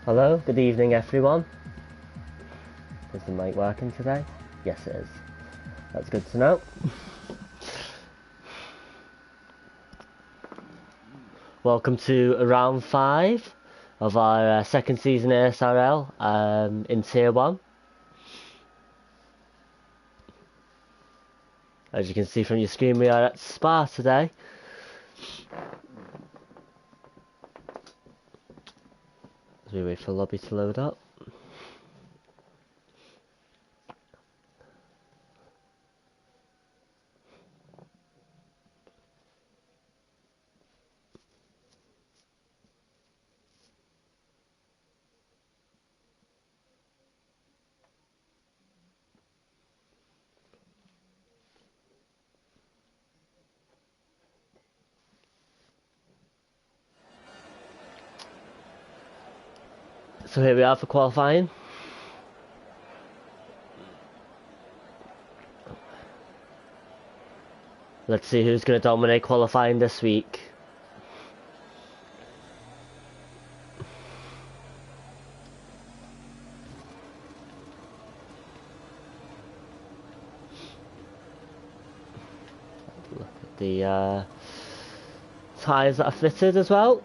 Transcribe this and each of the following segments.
Hello, good evening everyone. Is the mic working today? Yes it is. That's good to know. Welcome to round 5 of our second season SRL in Tier 1. As you can see from your screen, we are at Spa today. As we wait for the lobby to load up. So here we are for qualifying. Let's see who's going to dominate qualifying this week. Look at the tyres that are fitted as well.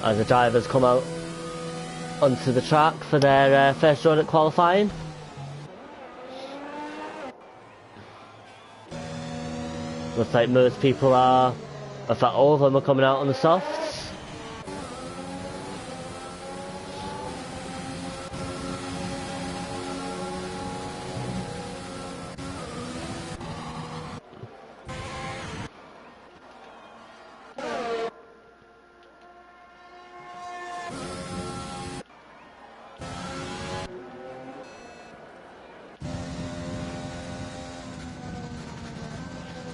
As the drivers come out onto the track for their first run at qualifying. Looks like most people are, in fact all of them are coming out on the softs.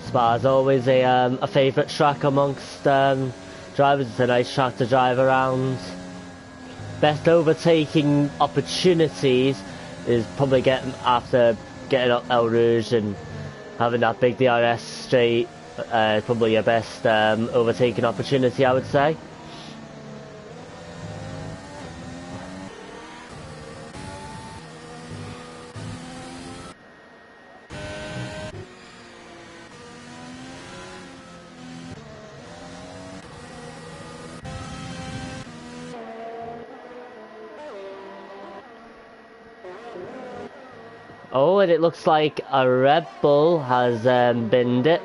Spa is always a favourite track amongst drivers. It's a nice track to drive around. Best overtaking opportunities is probably after getting up El Rouge and having that big DRS straight. Probably your best overtaking opportunity, I would say. Oh, and it looks like a Red Bull has binned it.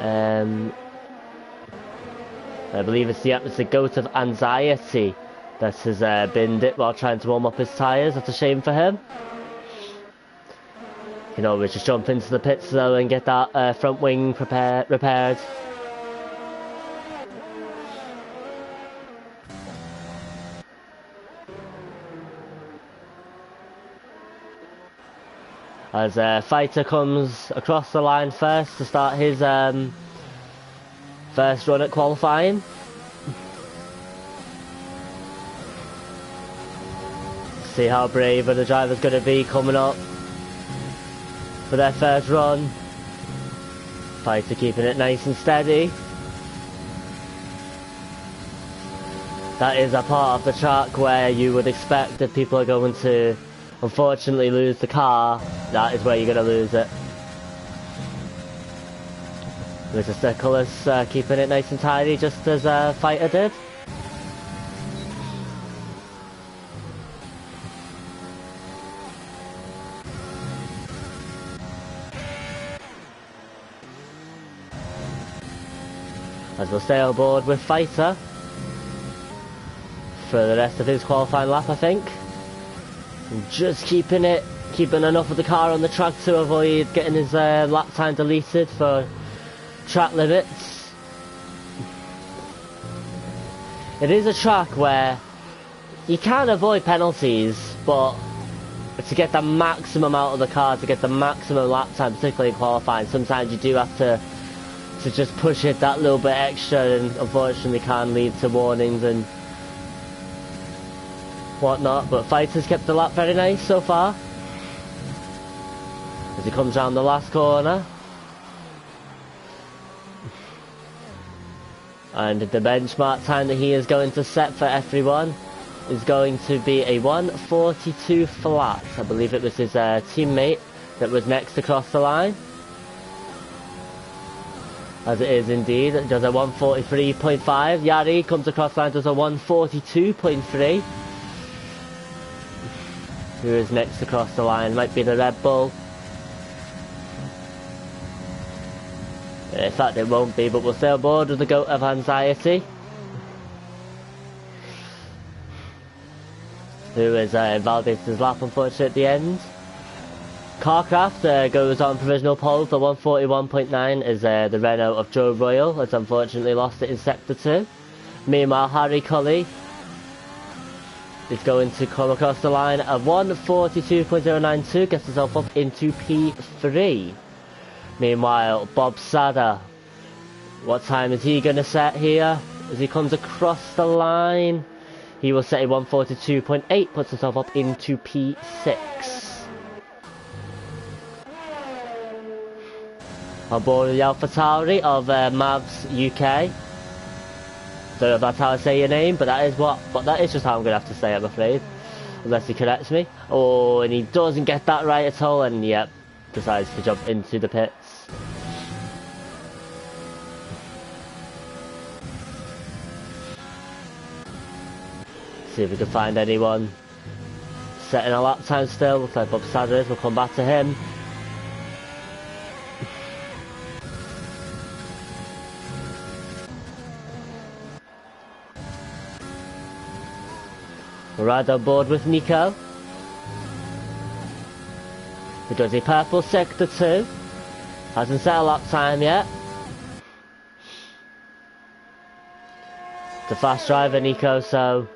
I believe it's the goat of anxiety that has binned it while trying to warm up his tyres. That's a shame for him. You can always just jump into the pits though and get that front wing repaired. As Fighter comes across the line first to start his first run at qualifying. See how brave the driver's going to be coming up for their first run. Fighter keeping it nice and steady. That is a part of the track where you would expect that people are going to unfortunately lose the car. That is where you're going to lose it. Mr. Nicholas keeping it nice and tidy just as Fighter did. As we'll stay on board with Fighter for the rest of his qualifying lap, I think. And just keeping enough of the car on the track to avoid getting his lap time deleted for track limits. It is a track where you can avoid penalties, but to get the maximum out of the car, to get the maximum lap time, particularly in qualifying, sometimes you do have to just push it that little bit extra, and unfortunately can lead to warnings and whatnot. But Fighter's kept the lap very nice so far as he comes round the last corner. And the benchmark time that he is going to set for everyone is going to be a 1:42 flat. I believe it was his teammate that was next across the line. As it is indeed, it does a 1:43.5. Yari comes across the line, does a 1:42.3. Who is next across the line? Might be the Red Bull. In fact, it won't be, but we'll stay on board with the goat of anxiety. Who is invalidated his lap, unfortunately, at the end. Carcraft goes on provisional pole for 1:41.9 is the Renault of Joe Royal, has unfortunately lost it in Sector 2. Meanwhile, Harry Cully is going to come across the line at 1:42.092, gets himself up into P3. Meanwhile, Bob Sada, what time is he going to set here? As he comes across the line, he will set a 1:42.8, puts himself up into P6. On board with the Alpha Tauri of Mavs UK. Don't know if that's how I say your name, but that is just how I'm going to have to say it, I'm afraid. Unless he corrects me. Oh, and he doesn't get that right at all, and yep, decides to jump into the pits. See if we can find anyone setting a lap time still. Looks like Bob Sadler is. We'll come back to him. We're right on board with Nico. He does a purple Sector 2. Hasn't set a lap time yet. It's a fast driver, Nico, so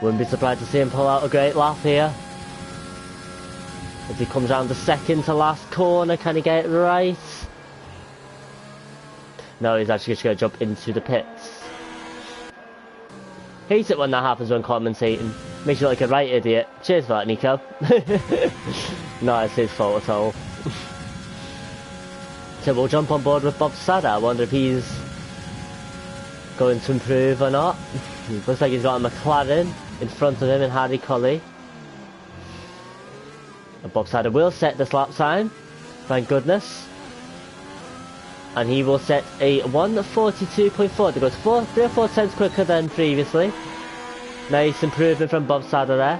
wouldn't be surprised to see him pull out a great lap here. As he comes round the second to last corner, can he get it right? No, he's actually just going to jump into the pits. Hate it when that happens when commentating. Makes you look like a right idiot. Cheers for that, Nico. No, it's his fault at all. So we'll jump on board with Bob Sada. I wonder if he's going to improve or not. Looks like he's got a McLaren in front of him in Harry Cully. And Bob Sada will set this lap time. Thank goodness. And he will set a 1:42.4. That goes 3 or 4 cents quicker than previously. Nice improvement from Bob Sada there.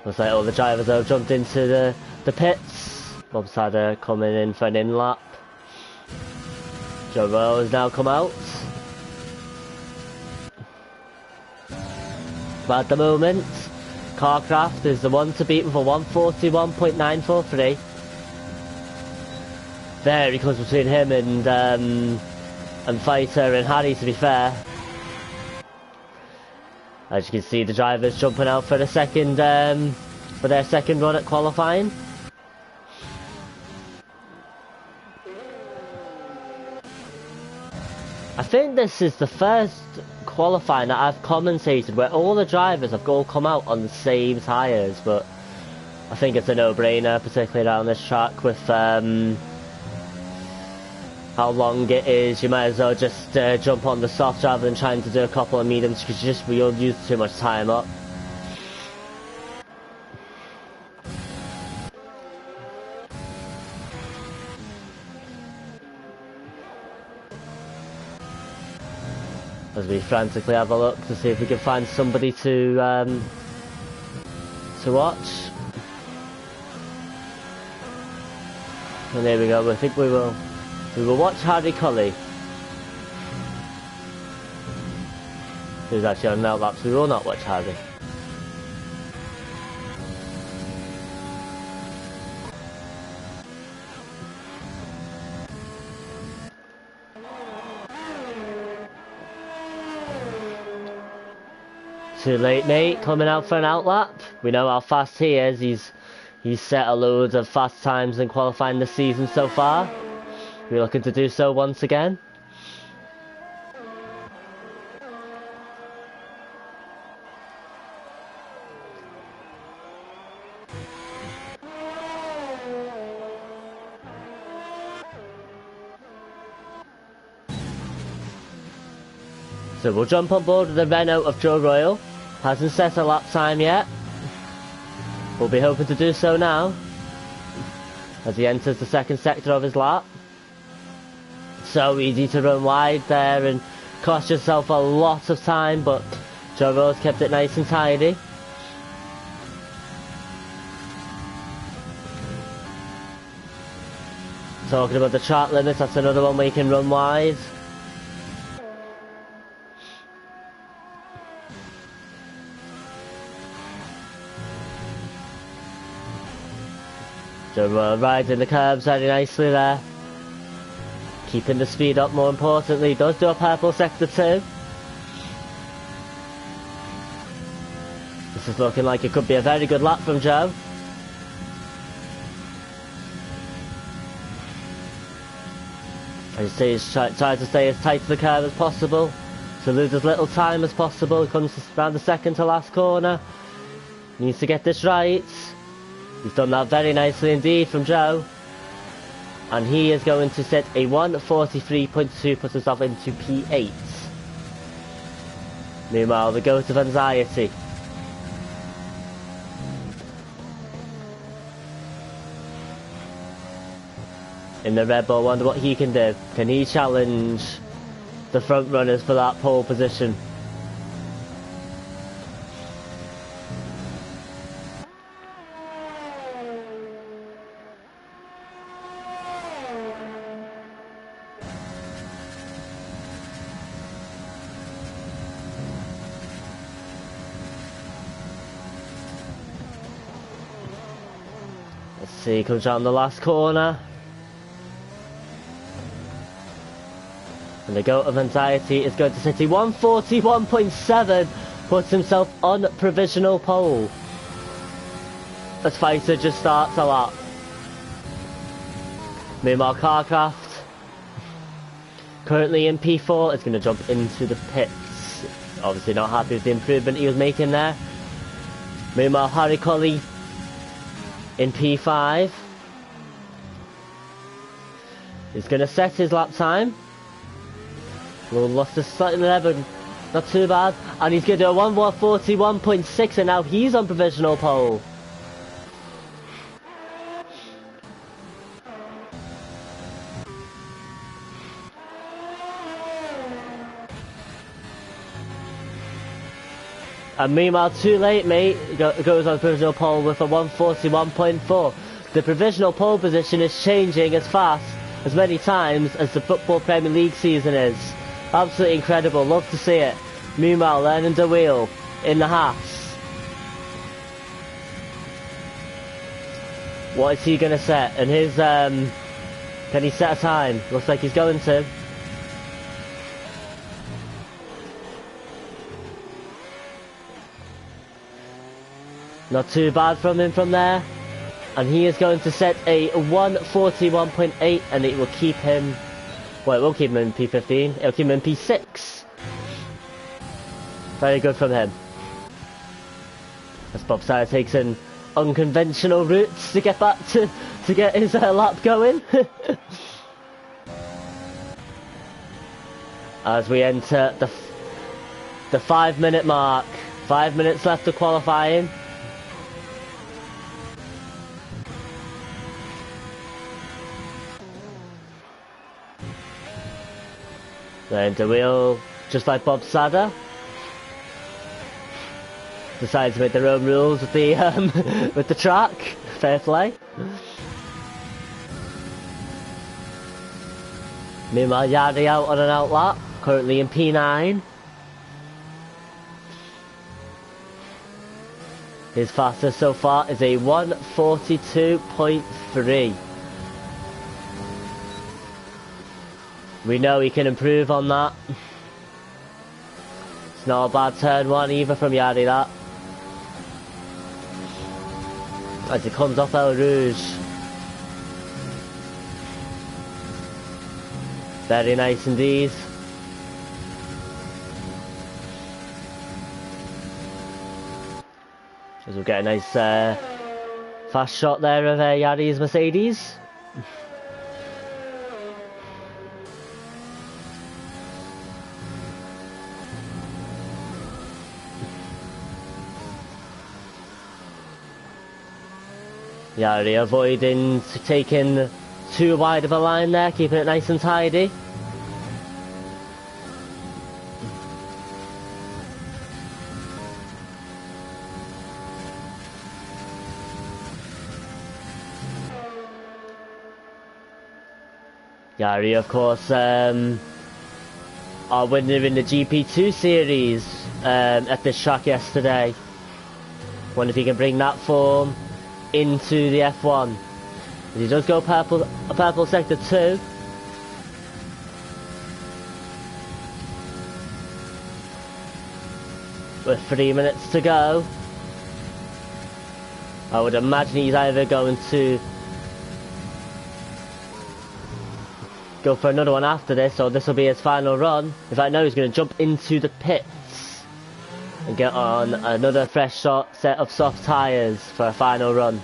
Looks like all the drivers have jumped into the pits. Bob Sada coming in for an in-lap. Joe Royal has now come out. But at the moment, Carcraft is the one to beat with a 1:41.943. Very close between him and Fighter and Harry, to be fair. As you can see, the drivers jumping out for the second for their second run at qualifying. I think this is the first qualifying that I've commentated where all the drivers have all come out on the same tyres, but I think it's a no-brainer, particularly around this track with how long it is. You might as well just jump on the soft rather than trying to do a couple of mediums, because you'll use too much time up. As we frantically have a look to see if we can find somebody to watch. And there we go. I think we will watch Harry Cully, who's actually on an outlap, so we will not watch Harry. Too late, mate. Coming out for an outlap. We know how fast he is. He's set a load of fast times in qualifying this season so far. We're looking to do so once again. So we'll jump on board with the Renault of Joe Royal. Hasn't set a lap time yet. We'll be hoping to do so now, as he enters the second sector of his lap. So easy to run wide there and cost yourself a lot of time, but Joe Royal's kept it nice and tidy. Talking about the track limits, that's another one where you can run wide. So riding the curbs very nicely there. Keeping the speed up, more importantly. Does do a purple sector too. This is looking like it could be a very good lap from Joe. As you see, he's trying to stay as tight to the curve as possible, to lose as little time as possible. He comes around the second to last corner. Needs to get this right. He's done that very nicely indeed from Joe. And he is going to set a 1:43.2, puts himself into P8. Meanwhile, the goat of anxiety. In the Red Bull, wonder what he can do. Can he challenge the front runners for that pole position? Let's see, he comes around the last corner. And the goat of anxiety is going to set a 1:41.7, puts himself on provisional pole. As Fighter just starts a lap. Meanwhile, Carcraft, currently in P4, is going to jump into the pits. Obviously not happy with the improvement he was making there. Meanwhile, Harry Colley in P5 is going to set his lap time. Well, lost a slightly there, but not too bad. And he's going to do a 1:41.6, and now he's on provisional pole. And meanwhile, too late, mate, goes on provisional pole with a 1:41.4. The provisional pole position is changing as fast, as many times as the Football Premier League season is. Absolutely incredible, love to see it. Meanwhile, learning the wheel in the Haas. What is he going to set? And his, can he set a time? Looks like he's going to. Not too bad from him from there. And he is going to set a 1:41.8, and it will keep him... Well, it won't keep him in P15, it'll keep him in P6. Very good from him. As Bob Sire takes in unconventional routes to get back to get his lap going. As we enter the 5 minute mark. 5 minutes left of qualifying. Then the wheel, just like Bob Sadder, decides to make their own rules with the with the track. Fair play. Meanwhile, Yardy out on an out lap, currently in P9. His fastest so far is a 1:42.3. We know he can improve on that. It's not a bad turn one either from Yardy, that. As he comes off El Rouge. Very nice indeed. As we'll get a nice fast shot there of Yardy's Mercedes. Yeah, really avoiding taking too wide of a line there, keeping it nice and tidy. Gary, of course, our winner in the GP2 series at this track yesterday. Wonder if he can bring that form into the F1. He does go purple sector 2. With 3 minutes to go. I would imagine he's either going to go for another one after this, or this will be his final run. In fact, no, he's going to jump into the pits and get on another fresh set of soft tyres for a final run.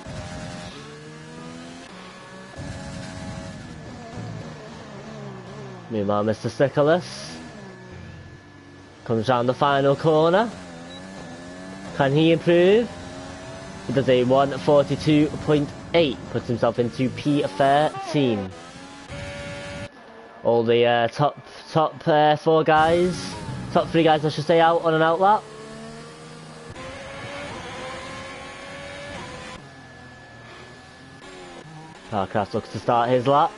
Meanwhile, Mr. Stickles comes round the final corner. Can he improve? He does a 1:42.8, puts himself into P13. All the top 4 guys, top 3 guys I should say, out on an out lap. Carcraft looks to start his lap.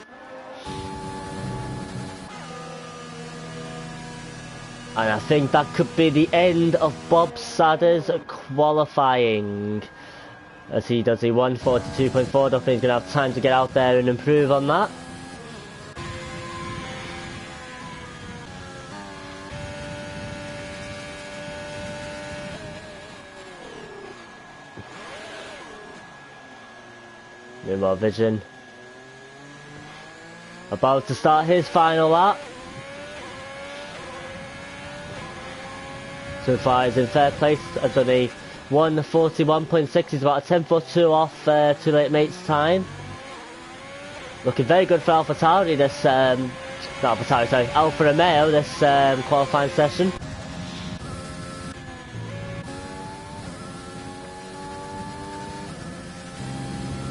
And I think that could be the end of Bob Sadder's qualifying, as he does a 1:42.4. Don't think he's going to have time to get out there and improve on that. Meanwhile, Vision about to start his final lap. So far he's in third place. I've done a 1:41.6. He's about a 10.2 off Too Late Mate's time. Looking very good for AlphaTauri this, not AlphaTauri, sorry, Alfa Romeo this qualifying session.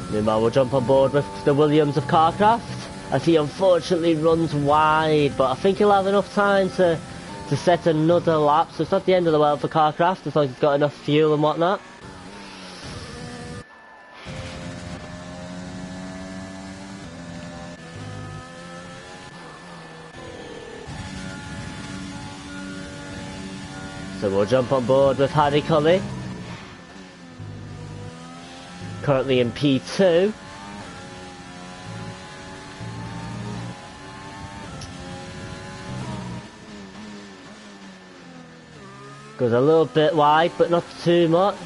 Meanwhile, we'll jump on board with the Williams of Carcraft, as he unfortunately runs wide, but I think he'll have enough time to set another lap, so it's not the end of the world for Carcraft as long as he's got enough fuel and whatnot. So we'll jump on board with Harry Cully, currently in P2. Goes a little bit wide, but not too much.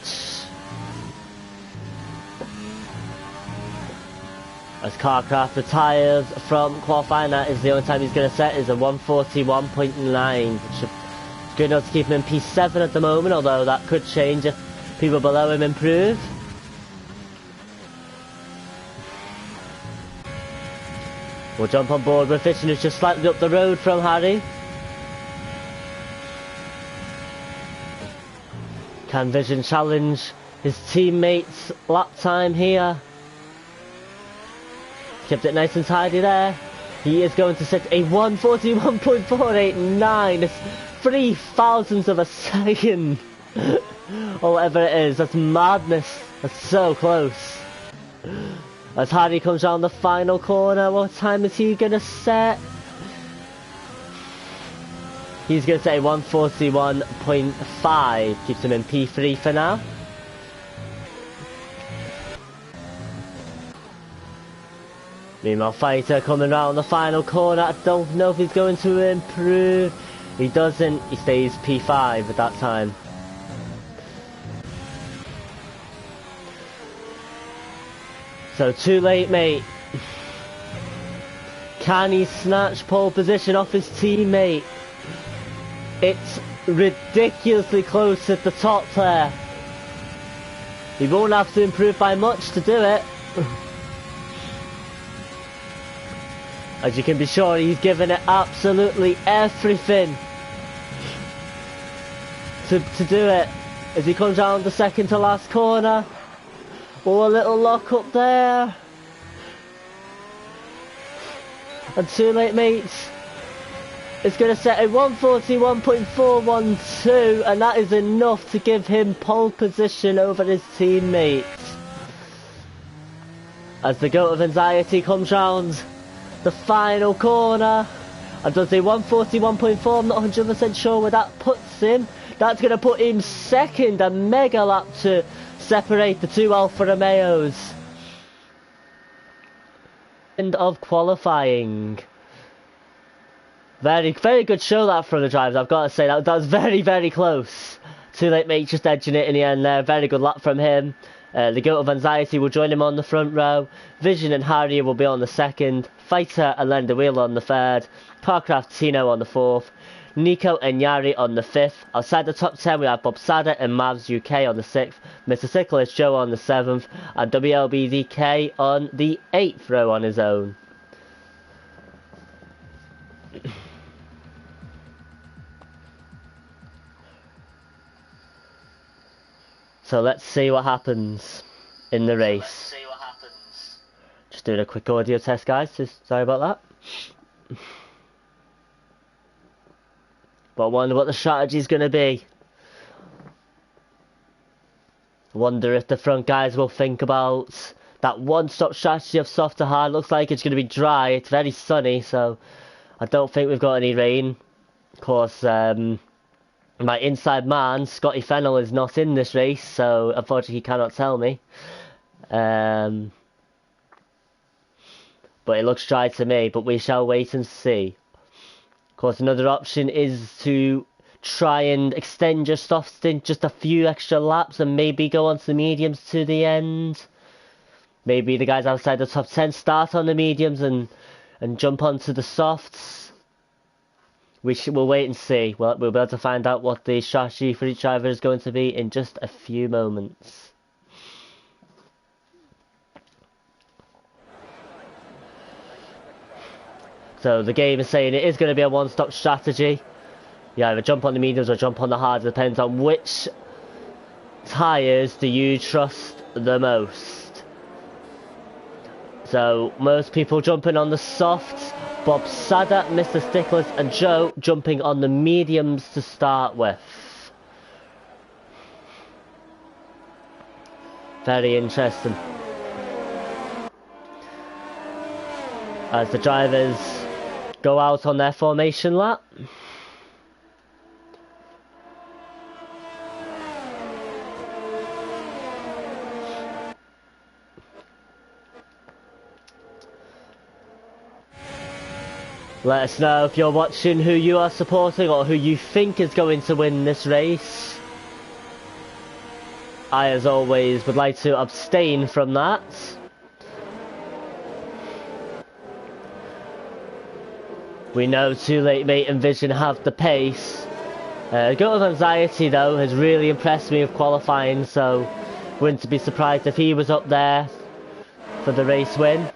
As Carcraft retires from qualifying, that is the only time he's going to set, is a 1:41.9, which is good enough to keep him in P7 at the moment, although that could change if people below him improve. We'll jump on board with Vision, who's just slightly up the road from Harry. Can Vision challenge his teammates' lap time here? Kept it nice and tidy there. He is going to set a 1:41.489. It's 3,000ths of a second. Or whatever it is. That's madness. That's so close. As Harry comes around the final corner, what time is he going to set? He's going to say 1:41.5, keeps him in P3 for now. Meanwhile, Fighter coming around the final corner. I don't know if he's going to improve. He doesn't. He stays P5 at that time. So Too Late Mate. Can he snatch pole position off his teammate? It's ridiculously close at the top there. He won't have to improve by much to do it. As you can be sure, he's given it absolutely everything to do it. As he comes around the second to last corner. Oh, a little lock up there. And Too Late Mates is going to set a 141.412, and that is enough to give him pole position over his teammates. As the goat of anxiety comes round the final corner and does a 141.4, I'm not 100% sure where that puts him. That's going to put him second, a mega lap to separate the two Alfa Romeos. End of qualifying. Very, very good show that from the drivers, I've got to say. That was very, very close. Too Late Mate just edging it in the end there. Very good lap from him. The Goat of Anxiety will join him on the front row. Vision and Harry will be on the second. Fighter and Lender Wheel on the third. Carcraft Tino on the fourth. Nico and Yari on the fifth. Outside the top 10 we have Bob Sada and Mavs UK on the sixth. Mr. Cyclist Joe on the seventh. And WLBDK on the eighth row on his own. So let's see what happens in the race. Just doing a quick audio test, guys. Sorry about that. But I wonder what the strategy's going to be. I wonder if the front guys will think about that one-stop strategy of soft to hard. Looks like it's going to be dry. It's very sunny, so I don't think we've got any rain. Of course, my inside man, Scotty Fennell, is not in this race, so unfortunately he cannot tell me. But it looks dry to me, but we shall wait and see. Of course, another option is to try and extend your soft stint just a few extra laps and maybe go on to the mediums to the end. Maybe the guys outside the top 10 start on the mediums and jump onto the softs. We'll wait and see. We'll be able to find out what the strategy for each driver is going to be in just a few moments. So the game is saying it is going to be a one-stop strategy. You either jump on the mediums or jump on the hards. It depends on which tyres do you trust the most. So most people jumping on the softs. Bob Sada, Mr. Sticklers and Joe jumping on the mediums to start with. Very interesting. As the drivers go out on their formation lap. Let us know if you're watching who you are supporting or who you think is going to win this race. I, as always, would like to abstain from that. We know Too Late Mate and Vision have the pace. Goat of Anxiety, though, has really impressed me with qualifying, so wouldn't be surprised if he was up there for the race win,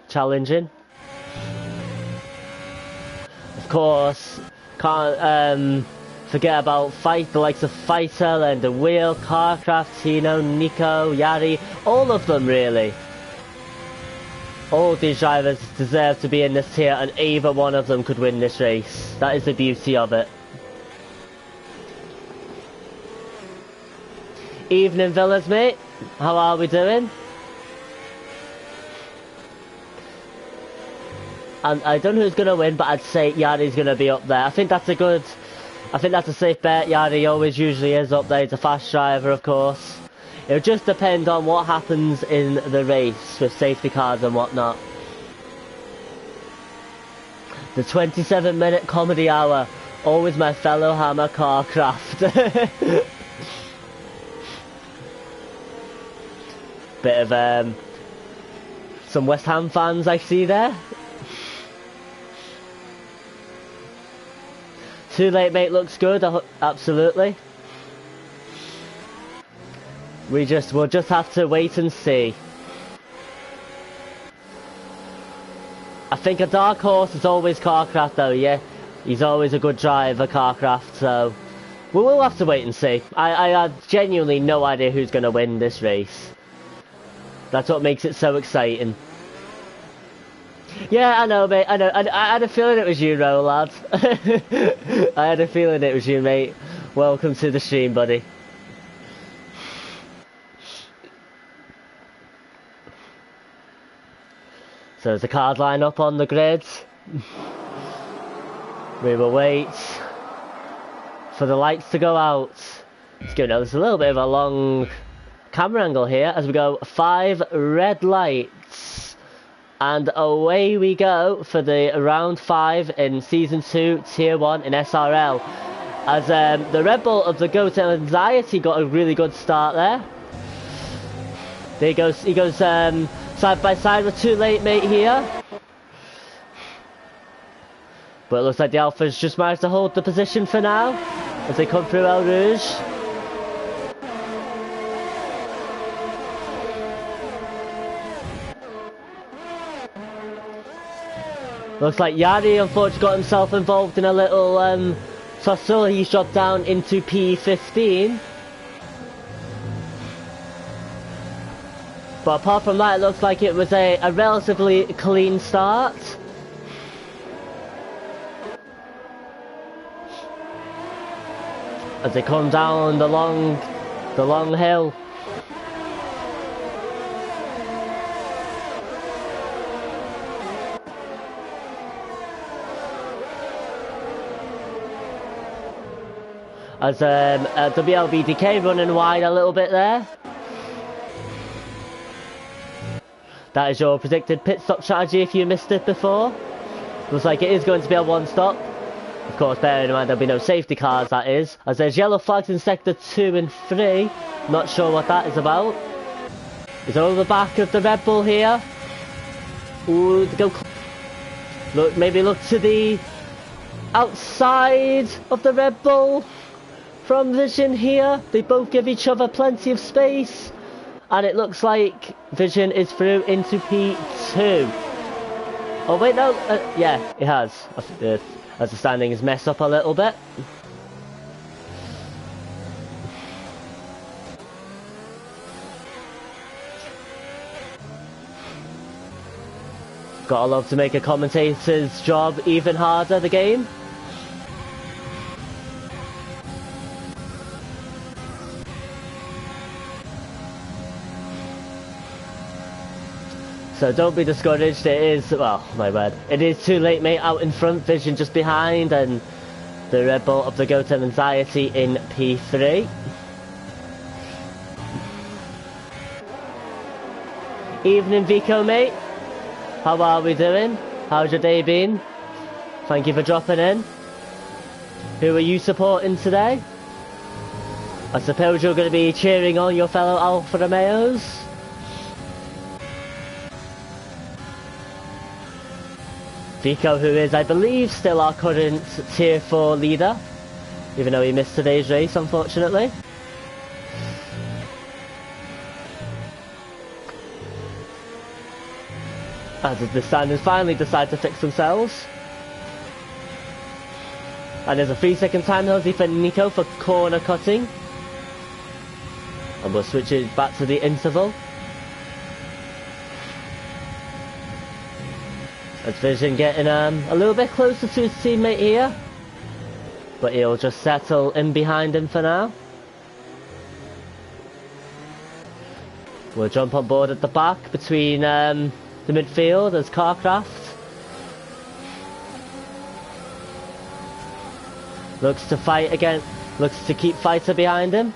challenging. Of course, can't forget about the likes of Fighter, and the Wheel, Carcraft, Tino, Nico, Yari, all of them really. All of these drivers deserve to be in this tier, and either one of them could win this race. That is the beauty of it. Evening Villas, mate. How are we doing? And I don't know who's going to win, but I'd say Yari's going to be up there. I think that's a safe bet. Yari always usually is up there. He's a fast driver, of course. It'll just depend on what happens in the race with safety cars and whatnot. The 27-minute comedy hour. Always my fellow Hammer Carcraft. Bit of some West Ham fans I see there. Too Late Mate looks good, absolutely. We'll just have to wait and see. I think a dark horse is always Carcraft though, yeah. He's always a good driver, Carcraft, so we'll have to wait and see. I have genuinely no idea who's going to win this race. That's what makes it so exciting. Yeah, I know, mate. I know. I had a feeling it was you, Ro, lad. I had a feeling it was you, mate. Welcome to the stream, buddy. So there's a card line up on the grid. We will wait for the lights to go out. It's good. Now there's a little bit of a long camera angle here as we go 5 red lights. And away we go for the round 5 in Season 2, Tier 1 in SRL. As the Red Bull of the Goat Anxiety got a really good start there. There he goes side by side with Too Late Mate here. But it looks like the Alphas just managed to hold the position for now as they come through El Rouge. Looks like Yari unfortunately got himself involved in a little tussle. He's dropped down into P15. But apart from that, it looks like it was a relatively clean start. As they come down the long hill. As WLBDK running wide a little bit there. That is your predicted pit stop strategy if you missed it before. Looks like it is going to be a one stop. Of course, bearing in mind there'll be no safety cars, that is. As there's yellow flags in sector 2 and 3. Not sure what that is about. Is over the back of the Red Bull here. Ooh, go. Look, maybe look to the outside of the Red Bull from Vision here. They both give each other plenty of space. And it looks like Vision is through into P2. Oh wait, no, yeah, it has. As the standing is messed up a little bit. Gotta love to make a commentator's job even harder, the game. So don't be discouraged, it is, well, my bad. It is Too Late Mate out in front, Vision just behind, and the Red Bull of the Goat Anxiety in P3. Evening Vico, mate. How are we doing? How's your day been? Thank you for dropping in. Who are you supporting today? I suppose you're going to be cheering on your fellow Alfa Romeos. Vico, who is, I believe, still our current Tier 4 leader, even though he missed today's race, unfortunately. As the standards finally decide to fix themselves. And there's a 3-second time penalty for Nico for corner cutting. And we'll switch it back to the interval. As Vision getting a little bit closer to his teammate here. But he'll just settle in behind him for now. We'll jump on board at the back between the midfield as Carcraft. Looks to fight again, looks to keep Fighter behind him.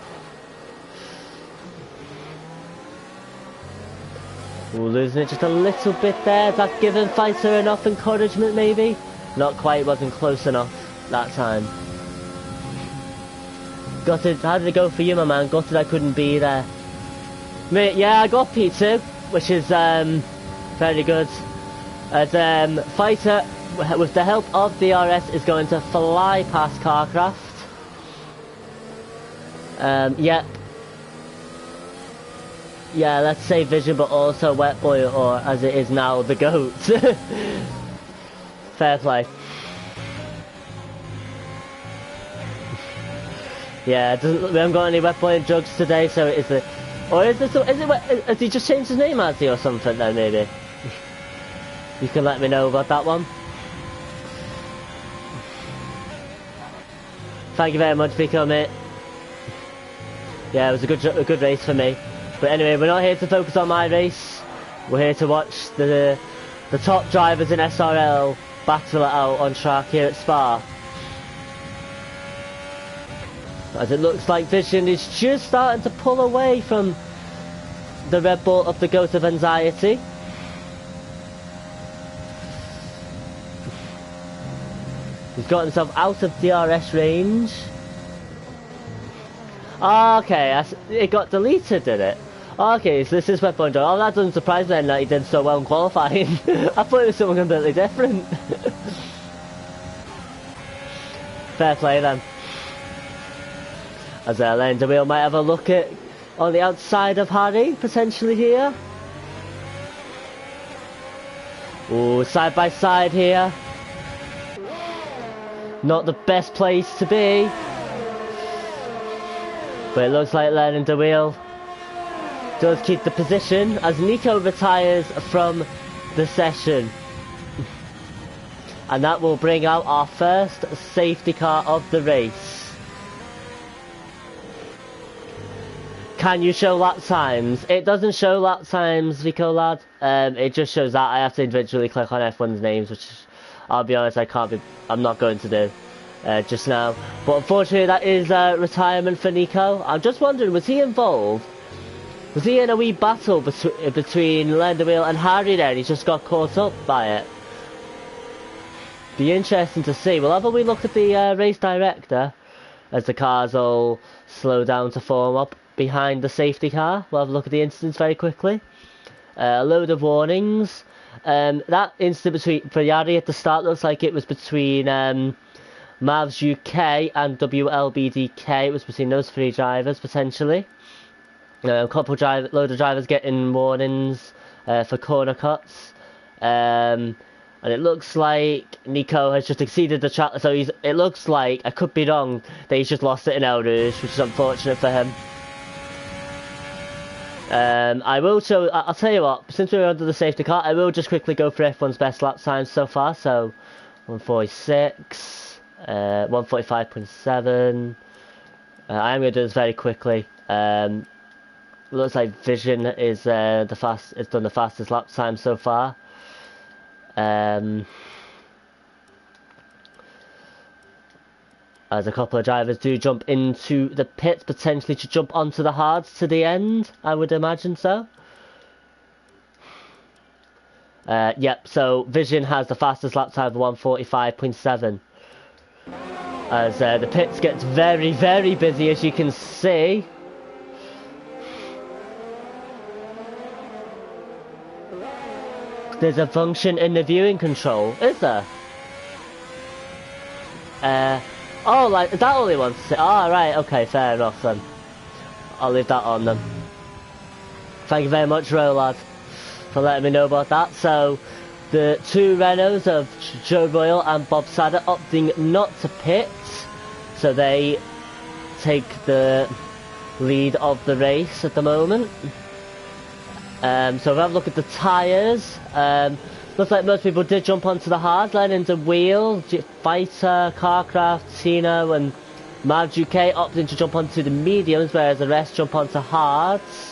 Ooh, losing it just a little bit there. Is that giving Fighter enough encouragement, maybe? Not quite, wasn't close enough that time. Gutted, how did it go for you, my man? Gutted I couldn't be there. Mate, yeah, I got P2, which is very good. As Fighter, with the help of DRS, is going to fly past Carcraft. Yeah. Yeah, let's say Vision, but also Wet Boy, or as it is now, the GOAT. Fair play. Yeah, we haven't got any Wet Boy and Drugs today, so it is Or is this, has he just changed his name, has he, or something then, maybe? You can let me know about that one. Thank you very much, Vico, mate. Yeah, it was a good race for me. But anyway, we're not here to focus on my race. We're here to watch the top drivers in SRL battle it out on track here at Spa. As it looks like Vision is just starting to pull away from the Red Bull of the Ghost of Anxiety. He's got himself out of DRS range. Okay, it got deleted, did it? Okay, so this is Red Bull. Oh, that doesn't surprise me then that he did so well in qualifying. I thought it was something completely different. Fair play then. As Lane Wheel might have a look at on the outside of Harry, potentially here. Ooh, side by side here. Not the best place to be. But it looks like Learning the Wheel does keep the position as Nico retires from the session. And that will bring out our first safety car of the race. Can you show lap times? It doesn't show lap times, Vico lad. It just shows that I have to individually click on F1's names, which I'll be honest, I'm not going to do just now. But unfortunately that is retirement for Nico. I'm just wondering, was he involved? Was he in a wee battle between Learn Wheel and Harry there and he just got caught up by it? Be interesting to see. We'll have a wee look at the race director as the cars all slow down to form up behind the safety car. We'll have a look at the incidents very quickly. A load of warnings. That incident for Yari at the start looks like it was between Mavs UK and WLBDK. It was between those three drivers potentially. A load of drivers getting warnings for corner cuts. And it looks like Nico has just exceeded the track. So it looks like, I could be wrong, that he's just lost it in El Rouge, which is unfortunate for him. I'll tell you what, since we're under the safety car, I will just quickly go for F1's best lap times so far. So 146, 145.7. I am going to do this very quickly. Looks like Vision is done the fastest lap time so far. As a couple of drivers do jump into the pits, potentially to jump onto the hards to the end, I would imagine so. Yep, so Vision has the fastest lap time of 145.7. As the pits gets very, very busy, as you can see. There's a function in the viewing control, is there? Oh, like, that only wants to say, oh, right, okay, fair enough then. I'll leave that on then. Thank you very much, Rolad, for letting me know about that. So, the two Renaults of Joe Royal and Bob Sadder opting not to pit, so they take the lead of the race at the moment. So if we have a look at the tyres, looks like most people did jump onto the hards, Learning the Wheel, Fighter, Carcraft, Tino and Mavs UK opting to jump onto the mediums, whereas the rest jump onto hards.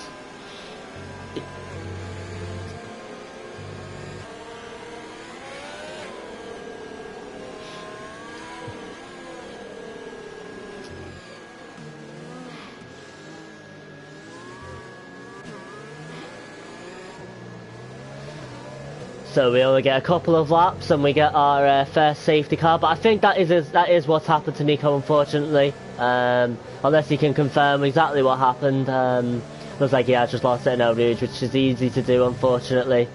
So we only get a couple of laps and we get our first safety car, but I think that is what's happened to Nico, unfortunately. Unless he can confirm exactly what happened. Looks like he has just lost it in El Rouge, which is easy to do, unfortunately.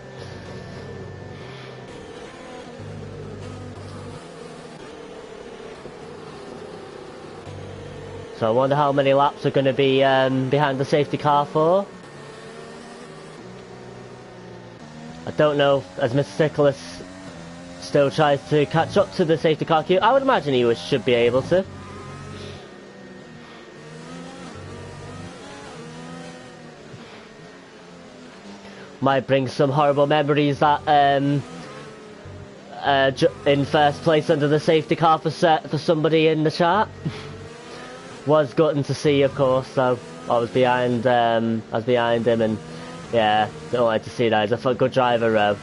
So I wonder how many laps are going to be behind the safety car for. I don't know, as Mr. Nicholas still tries to catch up to the safety car queue. I would imagine he should be able to. might bring some horrible memories that in first place under the safety car for somebody in the chat. Was gutting to see, of course. So I was behind him, and yeah, don't like to see that. He's a good driver, Row.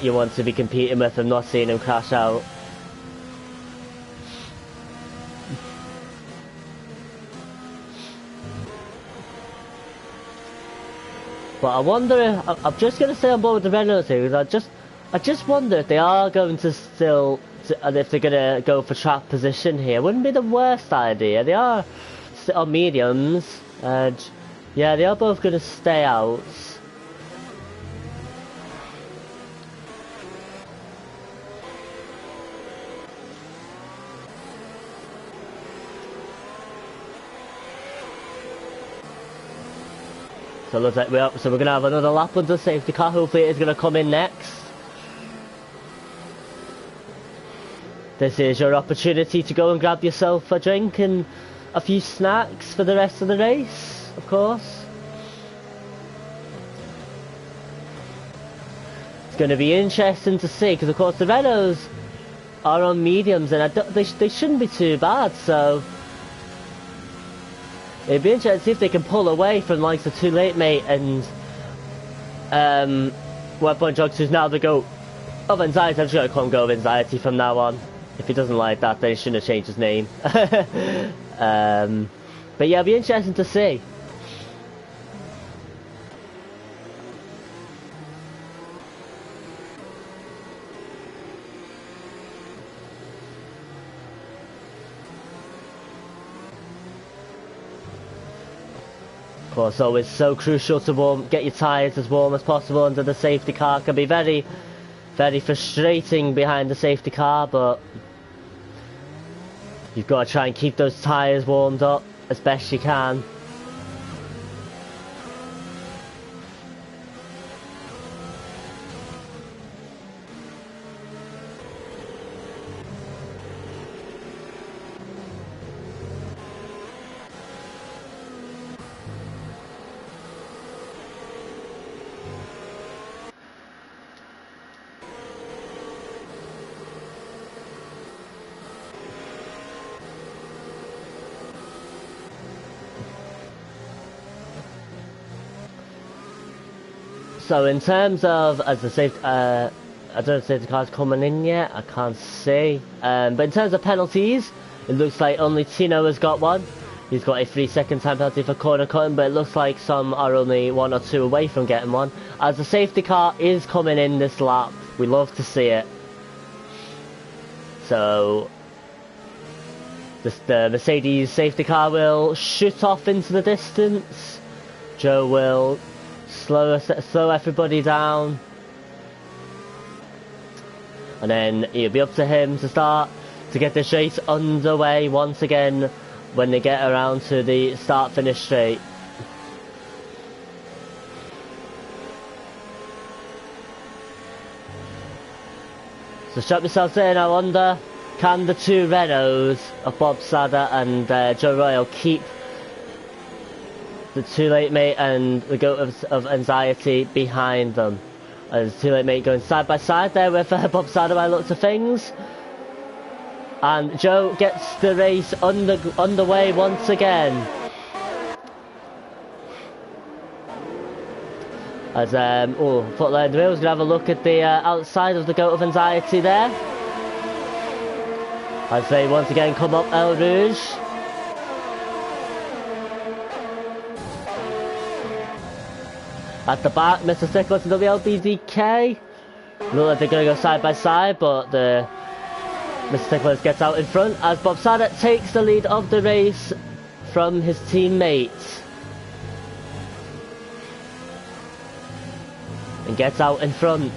You want to be competing with him, not seeing him crash out. But I wonder if, I'm just going to stay on board with the Renault too, because I just wonder if they are going to and if they're going to go for track position here. Wouldn't be the worst idea. They are on mediums, and yeah, they are both going to stay out. So it looks like we're going to have another lap under safety car. Hopefully it is going to come in next. This is your opportunity to go and grab yourself a drink and a few snacks for the rest of the race, of course. It's going to be interesting to see, because of course the Renaults are on mediums, and they shouldn't be too bad, so it'd be interesting to see if they can pull away from like the Too Late Mate and Webpoint Jogs, who's now the GOAT of Anxiety. I'm just going to call him GOAT of Anxiety from now on. If he doesn't like that, then he shouldn't have changed his name. But yeah, it'll be interesting to see. Of course, always so crucial to get your tyres as warm as possible under the safety car. Can be very, very frustrating behind the safety car, but you've got to try and keep those tyres warmed up as best you can. So in terms of, as the safety, I don't know if the safety car's coming in yet, I can't see. But in terms of penalties, it looks like only Tino has got one. He's got a 3-second time penalty for corner cutting, but it looks like some are only 1 or 2 away from getting one. As the safety car is coming in this lap, we love to see it. So the Mercedes safety car will shoot off into the distance. Joe will slow everybody down, and then it'll be up to him to get this race underway once again when they get around to the start-finish straight. So strap yourselves in. I wonder, can the two Renaults of Bob Sada and Joe Royal keep the Too Late Mate and the GOAT of Anxiety behind them? As Too Late Mate going side by side there with Bob Sada by lots of things. And Joe gets the race underway once again. As Footland Wheels gonna have a look at the outside of the GOAT of Anxiety there. As they once again come up El Rouge. At the back, Mr. Stickles and WLBDK. Look like they're going to go side by side, but Mr. Stickles gets out in front as Bob Sadat takes the lead of the race from his teammates. And gets out in front.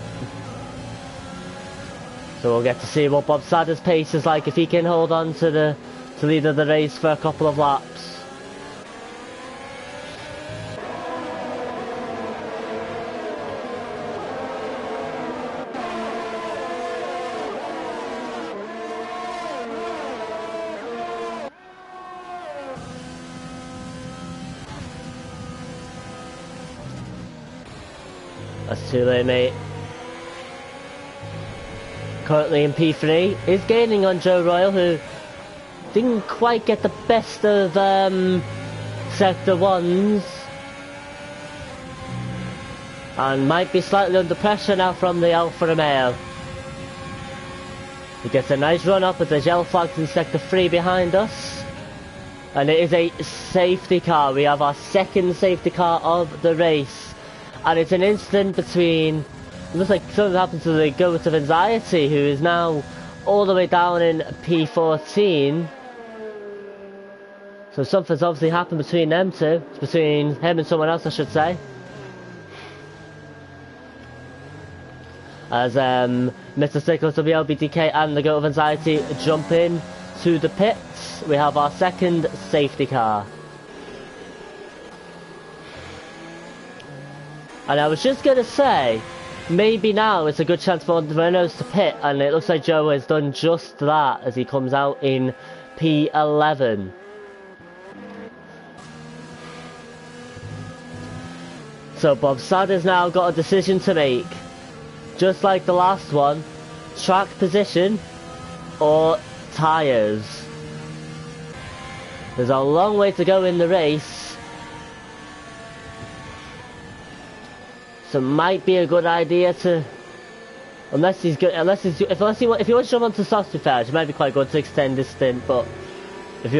So we'll get to see what Bob Sadat's pace is like if he can hold on to the lead of the race for a couple of laps. That's too late, mate. Currently in P3, is gaining on Joe Royal, who didn't quite get the best of Sector 1s. And might be slightly under pressure now from the Alfa Romeo. He gets a nice run up with the yellow flags in Sector 3 behind us. And it is a safety car. We have our second safety car of the race. And it's an incident between... It looks like something happened to the goat of anxiety, who is now all the way down in P14. So something's obviously happened between them two. It's between him and someone else, I should say. As Mr. Stickles, WLBDK and the goat of anxiety jump in to the pits, we have our second safety car. And I was just going to say, maybe now it's a good chance for the Renaults to pit, and it looks like Joe has done just that as he comes out in P11. So Bob Sadder's now got a decision to make. Just like the last one, track position or tyres. There's a long way to go in the race, so it might be a good idea to, if he wants to jump onto softs, to be fair, it might be quite good to extend this stint. But if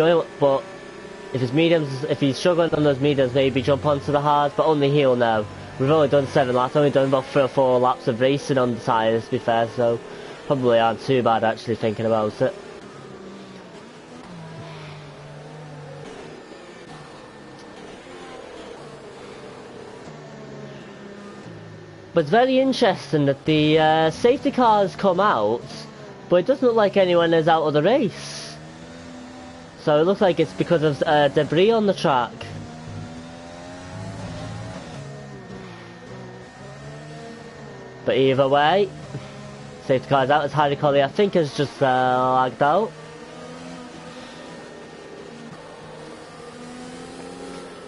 it's mediums, if he's struggling on those mediums, maybe jump onto the hards, but only he'll know. We've only done 7 laps, only done about 3 or 4 laps of racing on the tyres, to be fair, so probably aren't too bad actually thinking about it. But it's very interesting that the safety cars come out, but it doesn't look like anyone is out of the race. So it looks like it's because of debris on the track. But either way, safety car's out as Harry Colley, I think, has just lagged out.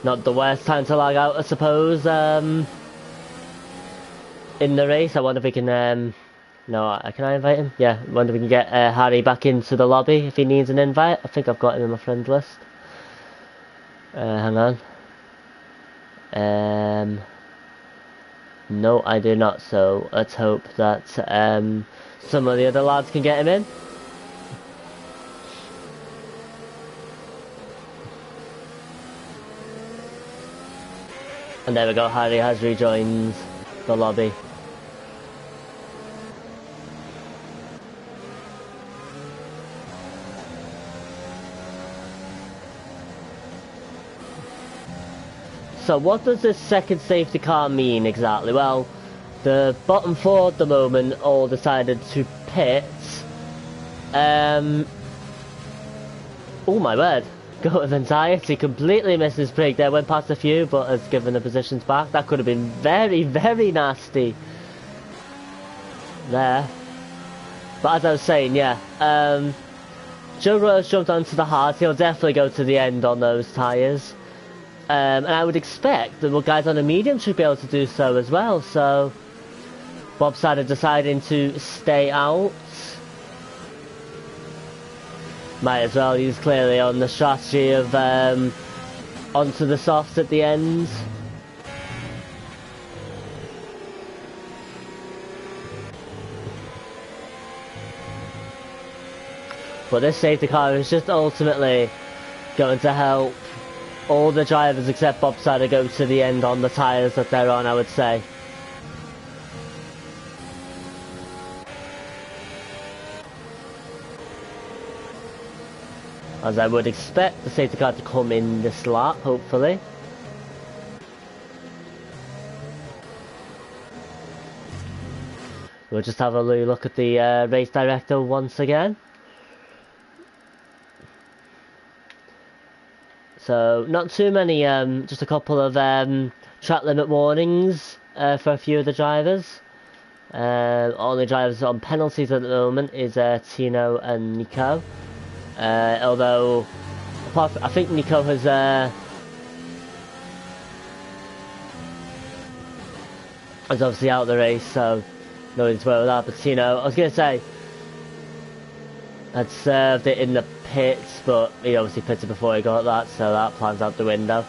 Not the worst time to lag out, I suppose, in the race. I wonder if we can, can I invite him? Yeah, I wonder if we can get Harry back into the lobby if he needs an invite. I think I've got him in my friend list. Hang on. No, I do not, so let's hope that some of the other lads can get him in. And there we go, Harry has rejoined the lobby. So what does this second safety car mean exactly? Well, the bottom 4 at the moment all decided to pit. Oh my word. Goat of anxiety completely missed his break there, went past a few but has given the positions back. That could have been very, very nasty there. But as I was saying, yeah, Joe Royals jumped onto the hard. He'll definitely go to the end on those tyres. And I would expect that the guys on the medium should be able to do so as well. So Bob Sadder deciding to stay out. Might as well. He's clearly on the strategy of onto the softs at the end. But this safety car is just ultimately going to help all the drivers except Bob Sadder go to the end on the tyres that they're on, I would say. As I would expect the safety car to come in this lap, hopefully. We'll just have a look at the race director once again. So, not too many, just a couple of track limit warnings for a few of the drivers. Only drivers on penalties at the moment is Tino and Nico. Although, I think Nico has... is obviously out of the race, so no need to worry about that. But Tino, I was going to say, had served it in the pits, but he obviously pitted before he got that, so that plan's out the window.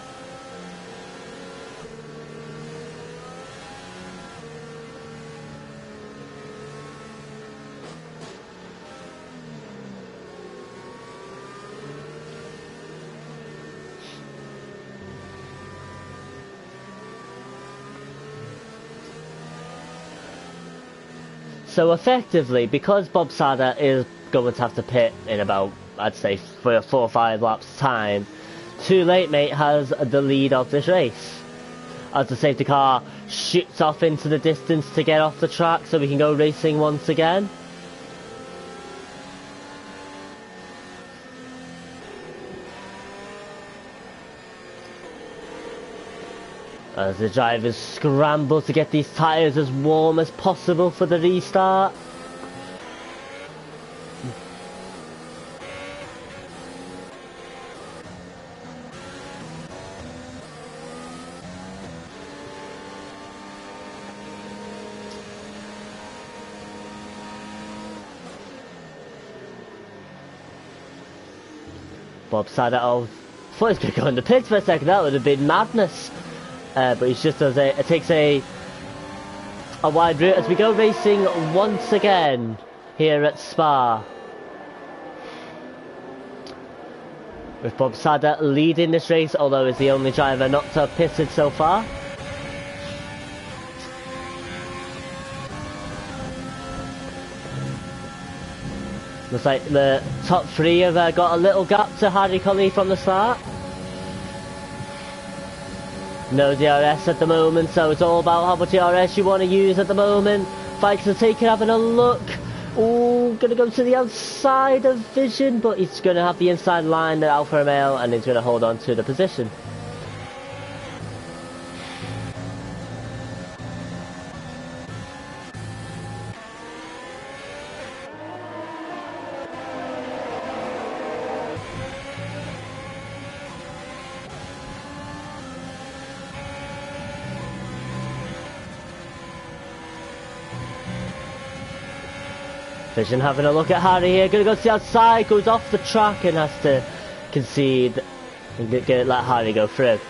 So effectively, because Bob Sadder is going to have to pit in about, I'd say, 4 or 5 laps time, Too Late Mate has the lead of this race. As the safety car shoots off into the distance to get off the track so we can go racing once again. As the drivers scramble to get these tyres as warm as possible for the restart. Bob Sadder, oh, I thought he was going to go in the pits for a second, that would have been madness. But he just does it takes a wide route as we go racing once again here at Spa. With Bob Sadder leading this race, although he's the only driver not to have pitted so far. Looks like the top 3 have got a little gap to Harry Colley from the start. No DRS at the moment, so it's all about how much DRS you want to use at the moment. Fikes are taking, having a look. Ooh, gonna go to the outside of vision, but he's gonna have the inside line at Alfa Romeo, and he's gonna hold on to the position. Vision having a look at Harry here, gonna go to the outside, goes off the track and has to concede and let Harry go through.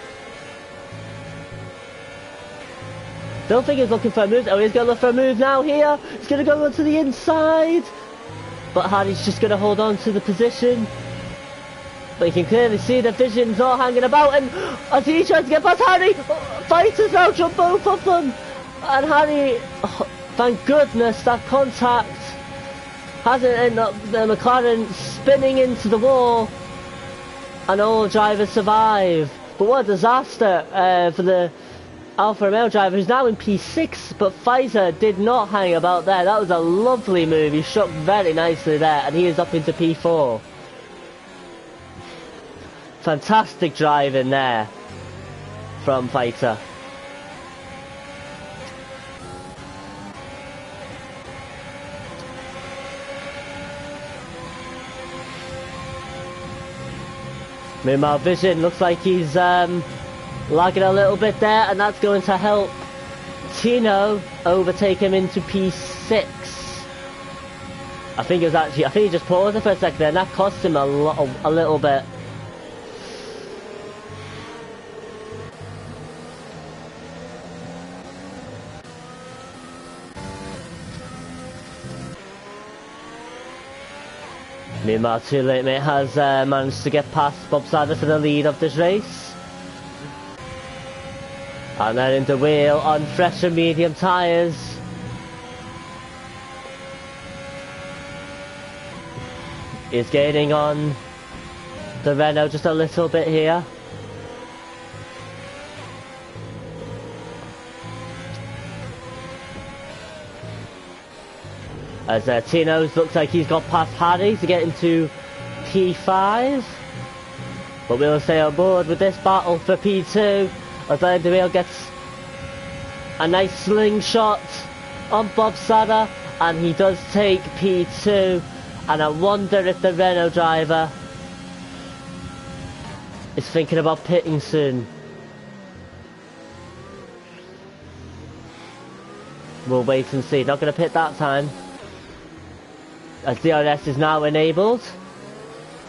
Don't think he's looking for a move. Oh, he's gonna look for a move now here. He's gonna go onto the inside. But Harry's just gonna hold on to the position. But you can clearly see the Vision's all hanging about, and as he tries to get past Harry, fighters out on both of them. And Harry, oh, thank goodness that contact hasn't ended up the McLaren spinning into the wall, and all drivers survive. But what a disaster for the Alfa Romeo driver, who's now in P6, but Pfizer did not hang about there. That was a lovely move. He shot very nicely there, and he is up into P4. Fantastic driving there from Pfizer. Meanwhile, Vision looks like he's lagging a little bit there, and that's going to help Tino overtake him into P6. I think he just paused it for a second there, and that cost him a little bit. Meanwhile, Too Late Mate has managed to get past Bob Sadder for the lead of this race. And then into wheel on fresh and medium tyres. He's gaining on the Renault just a little bit here. As Tino's looks like he's got past Harry to get into P5. But we'll stay on board with this battle for P2. As Wheel gets a nice slingshot on Bob Sadder, and he does take P2. And I wonder if the Renault driver is thinking about pitting soon. we'll wait and see. Not going to pit that time. As DRS is now enabled,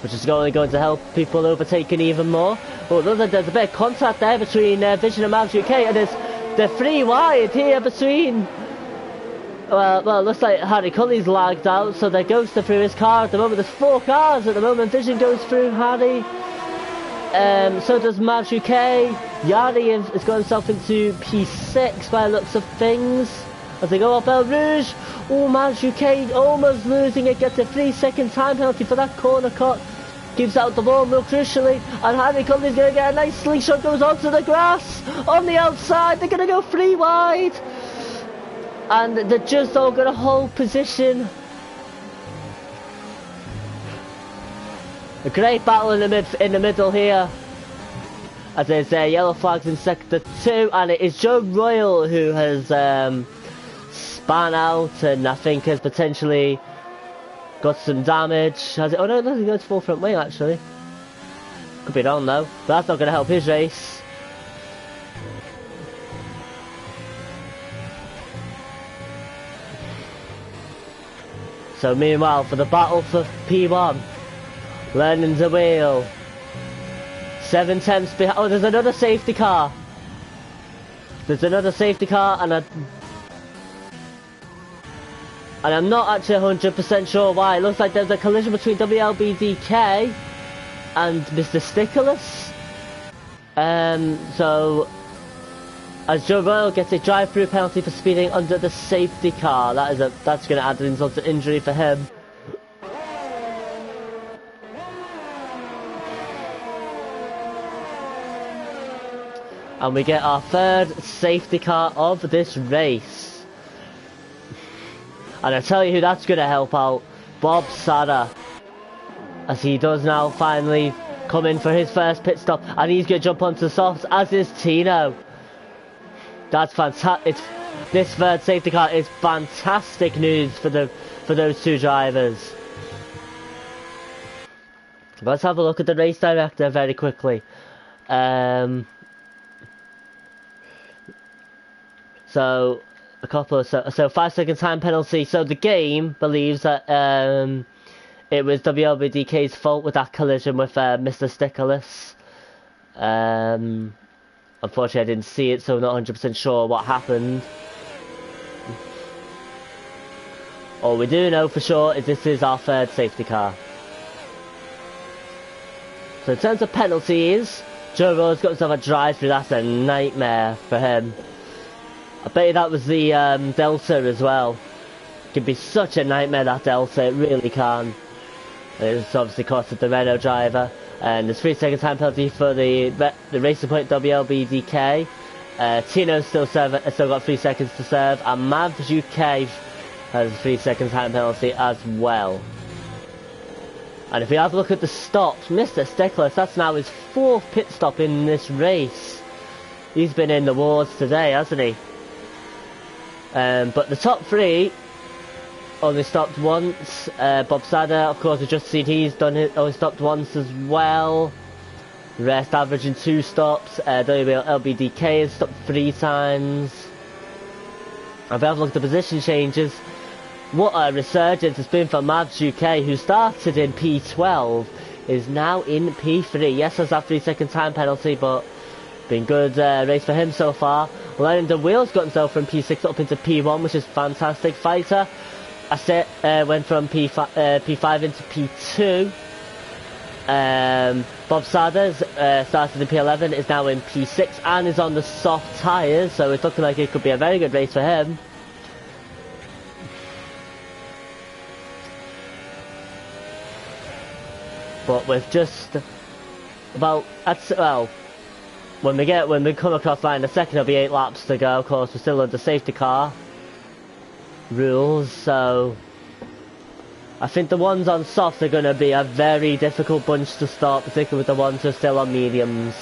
which is only going to help people overtaking even more. But there's a bit of contact there between Vision and Mavs UK, and they're 3 wide here between. Well, it looks like Harry Cully's lagged out, so they're ghosting through his car at the moment. There's 4 cars at the moment. Vision goes through Harry. So does Mavs UK. Yari has got himself into P6 by the looks of things. As they go up El Rouge. Oh, Mavs UK almost losing it. Gets a 3-second time penalty for that corner cut. Gives out the ball more crucially. And Harry Cully's going to get a nice slingshot. Goes onto the grass. On the outside. They're going to go 3 wide. And they're just all going to hold position. A great battle in the middle here. As there's yellow flags in sector 2, and it is Joe Royal who has spun out and I think has potentially got some damage. Has it? Oh no, he's going to full front wing actually. Could be wrong though, but that's not going to help his race. So meanwhile, for the battle for P1, learning the wheel. 7 tenths behind. Oh, there's another safety car. There's another safety car, and I'm not actually 100% sure why. It looks like there's a collision between WLBDK and Mr. Stickless. So as Joe Royal gets a drive-through penalty for speeding under the safety car, that's going to add insult to injury for him. And we get our 3rd safety car of this race. And I tell you who that's going to help out, Bob Sada, as he does now finally come in for his first pit stop, and he's going to jump onto the softs, as is Tino. That's fantastic. This 3rd safety car is fantastic news for those 2 drivers. Let's have a look at the race director very quickly. So a couple of so 5-second time penalty. So the game believes that it was WLBDK's fault with that collision with Mr. Stickless. Unfortunately, I didn't see it, so I'm not 100% sure what happened. All we do know for sure is this is our 3rd safety car. So in terms of penalties, Joe Royal's got himself a drive-through. That's a nightmare for him. I bet you that was the Delta as well. It can be such a nightmare, that Delta, it really can. It's obviously costed the Renault driver. And there's 3-second time penalty for the Racing Point WLBDK. Tino's still got 3 seconds to serve, and Mavs UK has a 3-second time penalty as well. And if we have a look at the stops, Mr. Stickless, that's now his 4th pit stop in this race. He's been in the wars today, hasn't he? But the top 3 only stopped once. Bob Sada, of course, we've just seen he's done it, only stopped once as well. The rest averaging 2 stops. WLBDK has stopped 3 times. If we have a look at the position changes, what a resurgence it's been for Mavs UK, who started in P12, is now in P3. Yes, there's that 3-second time penalty, but been good race for him so far. Learning the wheels got himself from P6 up into P1, which is fantastic. Fighter, went from P5 into P2. Bob Sarders started in P11, is now in P6 and is on the soft tyres, so it's looking like it could be a very good race for him. But with just about, when we come across line the second, there'll be 8 laps to go. Of course, we're still under safety car rules, so I think the ones on softs are going to be a very difficult bunch to stop, particularly with the ones who are still on mediums.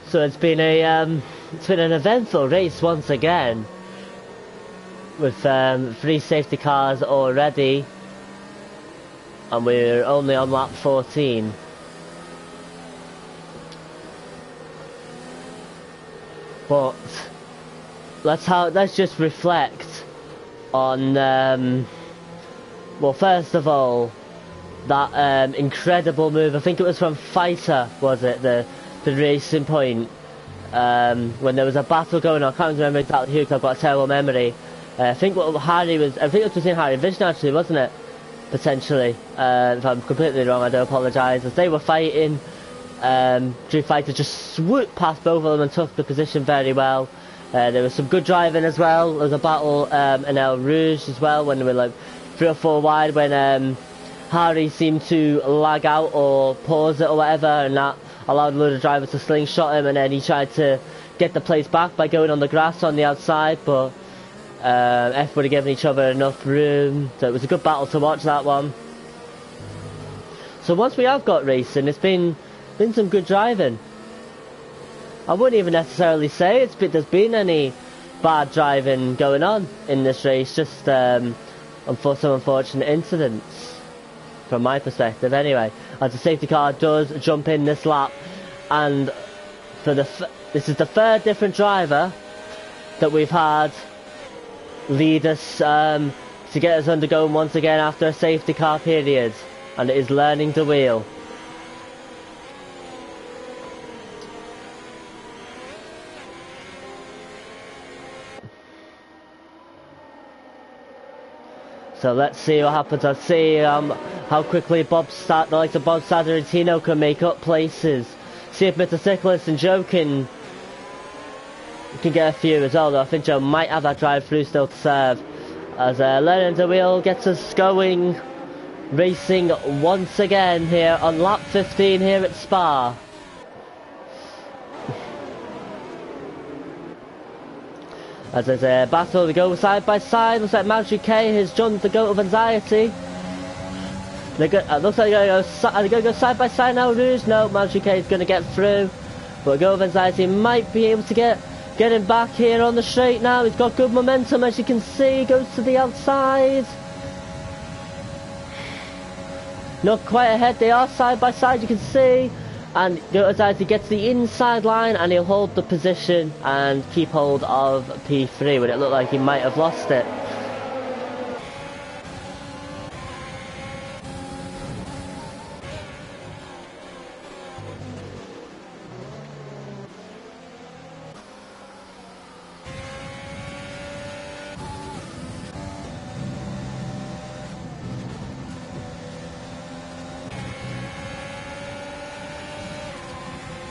So it's been an eventful race once again, with 3 safety cars already, and we're only on lap 14. But let's just reflect on well, first of all, that incredible move. I think it was from Fighter, was it, the racing point, when there was a battle going on. I can't remember exactly who, because I've got a terrible memory. I think it was between Harry and Vision, actually, wasn't it? Potentially. If I'm completely wrong, I do apologise. As they were fighting, Drew Fighter just swooped past both of them and took the position very well. There was some good driving as well. There was a battle in El Rouge as well, when they were like 3 or 4 wide, when Harry seemed to lag out or pause it or whatever, and that allowed a load of drivers to slingshot him, and then he tried to get the place back by going on the grass on the outside, but everybody giving each other enough room. So it was a good battle to watch, that one. So once we have got racing, it's been some good driving. I wouldn't even necessarily say there's been any bad driving going on in this race, just some unfortunate incidents, from my perspective anyway, as the safety car does jump in this lap, and this is the 3rd different driver that we've had lead us to get us undergoing once again after a safety car period, and it is learning the wheel. So let's see what happens. Let's see how quickly the likes of Bob Sadler and Tino can make up places. See if Mr. Cyclist and Joe can get a few as well, though I think Joe might have that drive through still to serve. As learning the wheel gets us going, racing once again here on lap 15 here at Spa. As there's a battle, we go side by side. Looks like Magic K has joined the goat of anxiety. Looks like they're going to go side by side now, Rouge. No, Magic K is going to get through. But goat of anxiety might be able to get him back here on the straight now. He's got good momentum, as you can see. Goes to the outside. Not quite ahead. They are side by side, you can see. And goat of anxiety gets the inside line, and he'll hold the position and keep hold of P3 when it looked like he might have lost it.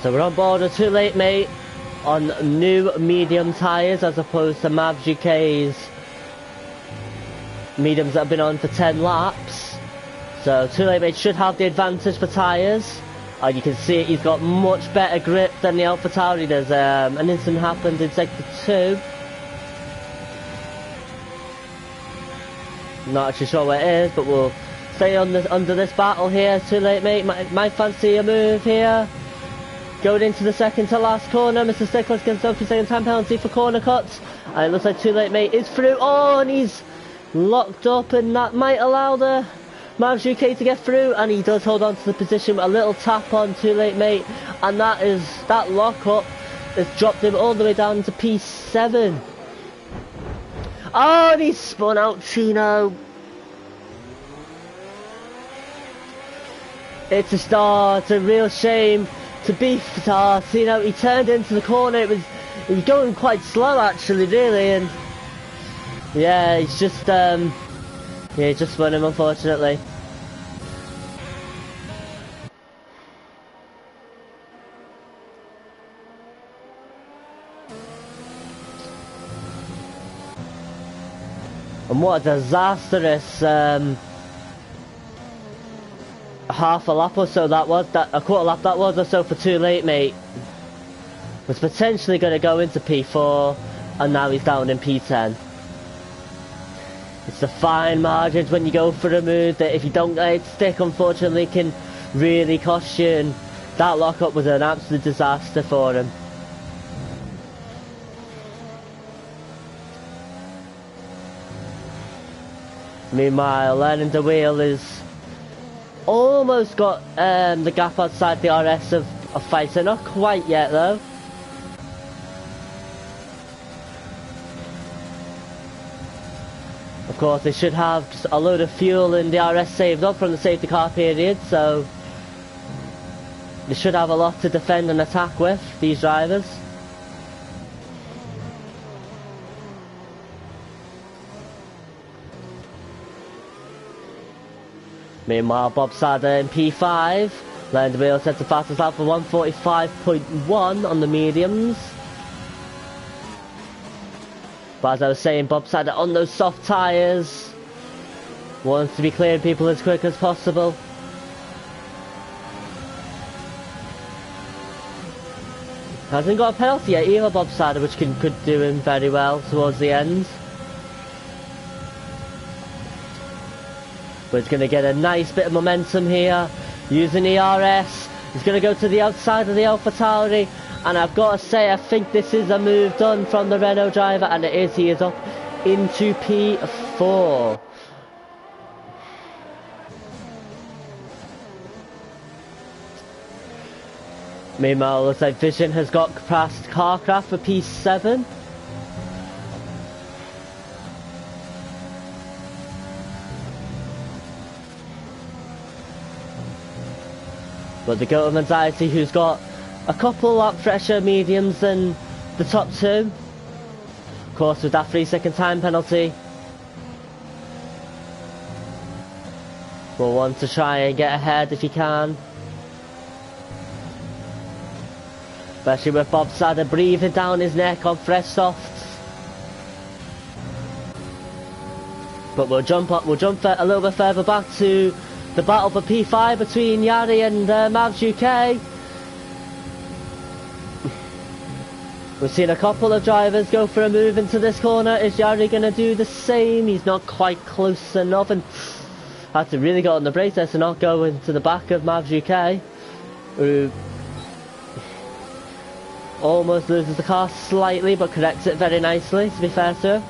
So we're on board with Too Late Mate on new medium tyres, as opposed to Mav GK's mediums that have been on for 10 laps. So Too Late Mate should have the advantage for tyres. You can see he's got much better grip than the AlphaTauri does. An incident happened in sector 2. Not actually sure where it is, but we'll stay on under this battle here. Too Late Mate might fancy a move here. Going into the second to last corner, Mr. Stickler's going to go for second time penalty for corner cuts. And it looks like Too Late Mate is through. Oh, and he's locked up, and that might allow the Mavs UK to get through. And he does hold on to the position with a little tap on Too Late Mate. And that lock up has dropped him all the way down to P7. Oh, and he's spun out Chino. It's a start. It's a real shame to be start. You know, he turned into the corner. It was going quite slow, actually, really, and yeah, he's just just spun him, unfortunately. And what a disastrous half a lap or so that was, a quarter lap that was or so for Too Late Mate. Was potentially going to go into P4, and now he's down in P10. It's the fine margins when you go for a move that if you don't let it stick, unfortunately, can really cost you, and that lockup was an absolute disaster for him. Meanwhile, learning the wheel is almost got the gap outside the RS of Fighter. Not quite yet though. Of course, they should have just a load of fuel in the RS saved up from the safety car period, so they should have a lot to defend and attack with, these drivers. Meanwhile, Bob Sadder in P5, learned the wheel set the fastest lap for 145.1 on the mediums. But as I was saying, Bob Sadder on those soft tyres wants to be clearing people as quick as possible. Hasn't got a penalty yet either, Bob Sadder, which could do him very well towards the end. But he's going to get a nice bit of momentum here, using the RS. He's going to go to the outside of the AlphaTauri, and I've got to say, I think this is a move done from the Renault driver, and it is. He is up into P4. Meanwhile, looks like Vision has got past Carcraft for P7. But the Goat of Anxiety, who's got a couple lot fresher mediums than the top two. Of course, with that 3-second time penalty, will want to try and get ahead if he can. Especially with Bob Sadder breathing down his neck on fresh softs. But we'll jump a little bit further back to the battle for P5 between Yari and Mavs UK. We've seen a couple of drivers go for a move into this corner. Is Yari going to do the same? He's not quite close enough, and had to really get on the brakes there to not go into the back of Mavs UK, who almost loses the car slightly but corrects it very nicely, to be fair to him.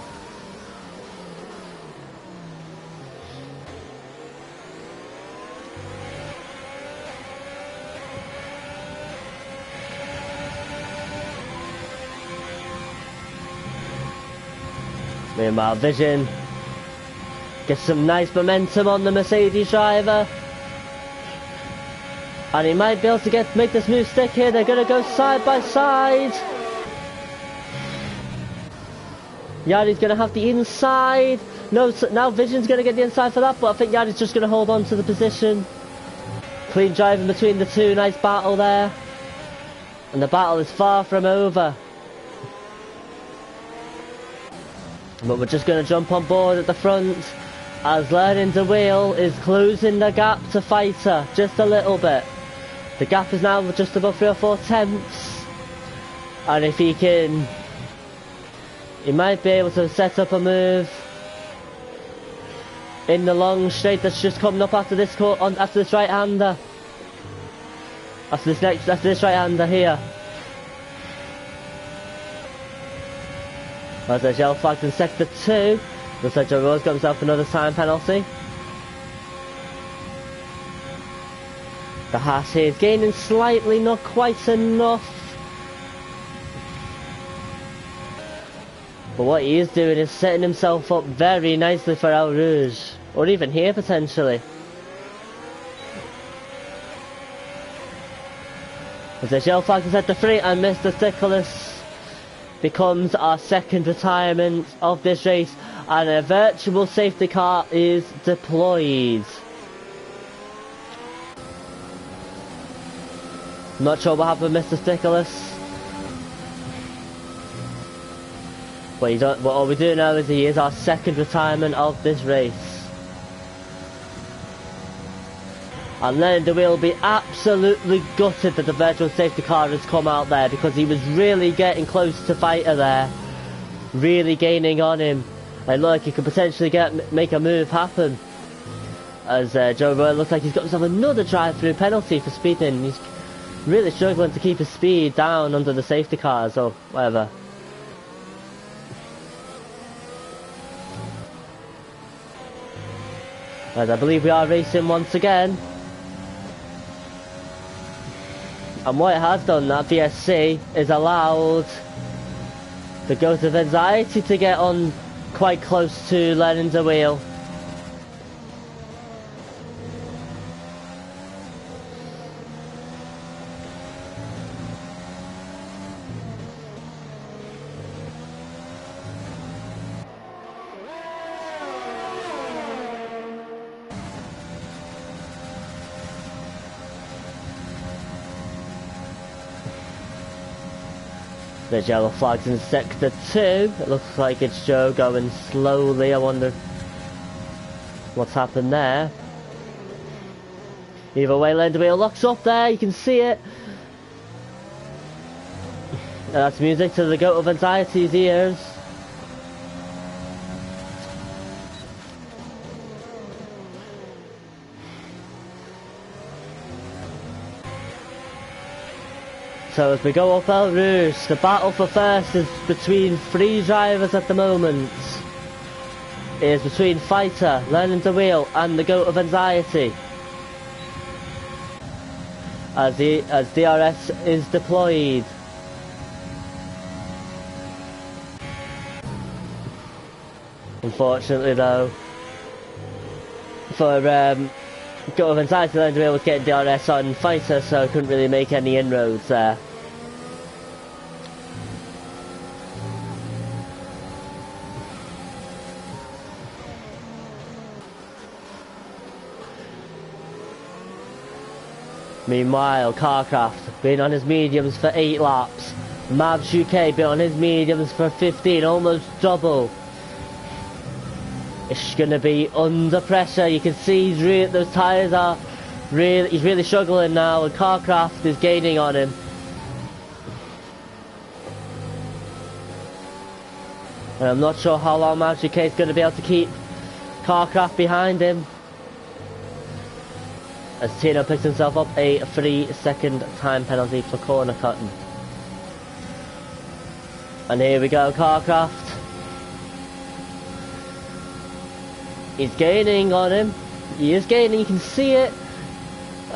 Meanwhile, Vision gets some nice momentum on the Mercedes driver, and he might be able to make this move stick here. They're going to go side by side. Yari's going to have the inside. No, now Vision's going to get the inside for that, but I think Yari's just going to hold on to the position. Clean driving between the two. Nice battle there, and the battle is far from over. But we're just going to jump on board at the front, as learning the wheel is closing the gap to Fighter just a little bit. The gap is now just above 3 or 4 tenths, and if he can, he might be able to set up a move in the long straight that's just coming up after this after this right-hander. After this right-hander here. As there's yellow flags in sector 2. Looks like Joe Rose got himself another time penalty. The Haas here is gaining slightly, not quite enough. But what he is doing is setting himself up very nicely for El Rouge. Or even here potentially. As there's yellow flags in sector 3, and Mr. Stickles becomes our second retirement of this race, and a virtual safety car is deployed. Not sure what happened with Mr. Stickles, but all we do know is he is our second retirement of this race. And then the wheel will be absolutely gutted that the virtual safety car has come out there, because he was really getting close to Fighter there, really gaining on him. And look, he could potentially make a move happen. As Joe Roy looks like he's got himself another drive-through penalty for speeding. He's really struggling to keep his speed down under the safety cars or whatever. As I believe we are racing once again. And what it has done, that VSC, is allowed the Ghost of Anxiety to get on quite close to learning the wheel. There's yellow flags in sector 2. It looks like it's Joe going slowly. I wonder what's happened there. Either way, Learn to Wheel locks up there. You can see it. And that's music to the Goat of Anxiety's ears. So as we go up El Rouge, the battle for first is between 3 drivers at the moment. It is between Fighter, Learning to Wheel, and the Goat of Anxiety. As DRS is deployed. Unfortunately though, for Goat of Anxiety, Learning to Wheel was getting DRS on Fighter, so couldn't really make any inroads there. Meanwhile, Carcraft been on his mediums for 8 laps. Mavs UK been on his mediums for 15, almost double. It's going to be under pressure. You can see those tyres are he's really struggling now, and Carcraft is gaining on him. And I'm not sure how long Mavs UK is going to be able to keep Carcraft behind him. As Tino picks himself up a 3-second time penalty for corner cutting. And here we go, Carcraft. He's gaining on him. He is gaining, you can see it.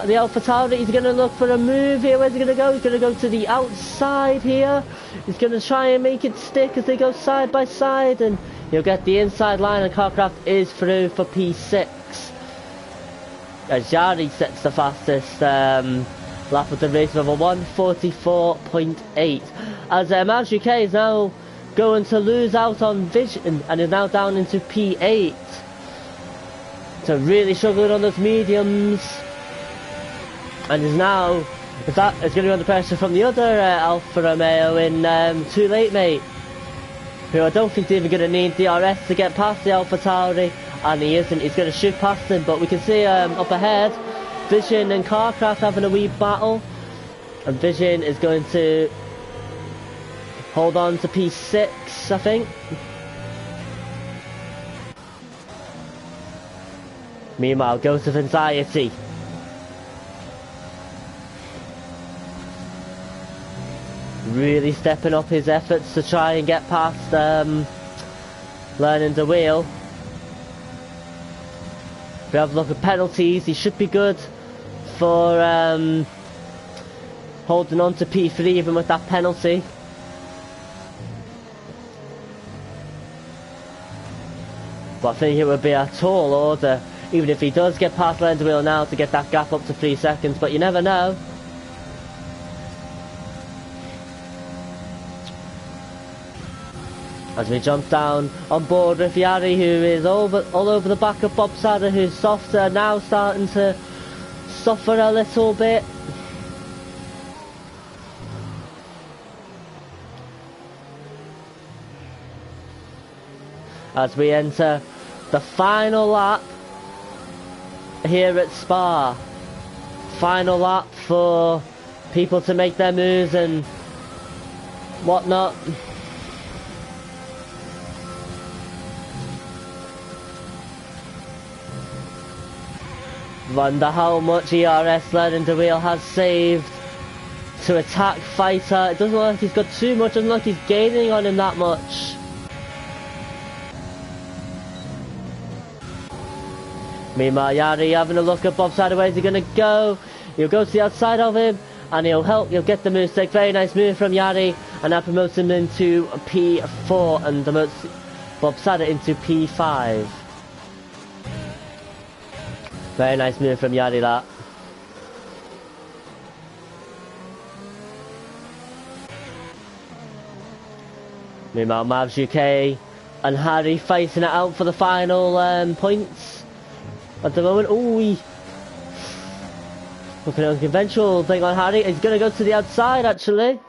The Alpha Tauri, he's going to look for a move here. Where's he going to go? He's going to go to the outside here. He's going to try and make it stick as they go side by side. And he'll get the inside line, and Carcraft is through for P6. As Jari sets the fastest lap of the race of a 1:44.8. As Mavs UK is now going to lose out on Vision and is now down into P8. So really struggling on those mediums. And is now, is going to be under pressure from the other Alfa Romeo in Too Late Mate, who I don't think is even going to need DRS to get past the Alpha Tauri. And he isn't, he's going to shoot past him, but we can see up ahead, Vision and Carcraft having a wee battle, and Vision is going to hold on to P6, I think. Meanwhile, Ghost of Anxiety. Really stepping up his efforts to try and get past Learning to Wheel. If we have a look at penalties, he should be good for holding on to P3 even with that penalty. But I think it would be a tall order, even if he does get past Learning to Wheel now, to get that gap up to 3 seconds, but you never know. As we jump down on board with Yari, who is all over the back of Bob Sadder, who's softer, now starting to suffer a little bit. As we enter the final lap here at Spa. Final lap for people to make their moves and whatnot. Wonder how much ERS Learning to Wheel has saved to attack Fighter. It doesn't look like he's got too much, doesn't look like he's gaining on him that much. Meanwhile, Yari having a look at Bob's side. Where's he going to go? He'll go to the outside of him, and he'll get the mistake. Very nice move from Yari, and that promotes him into P4 and promotes Bob Sada into P5. Very nice move from Yari, that. Meanwhile, Mavs UK and Harry fighting it out for the final points at the moment. Ooh, looking at a conventional thing on Harry. He's going to go to the outside, actually.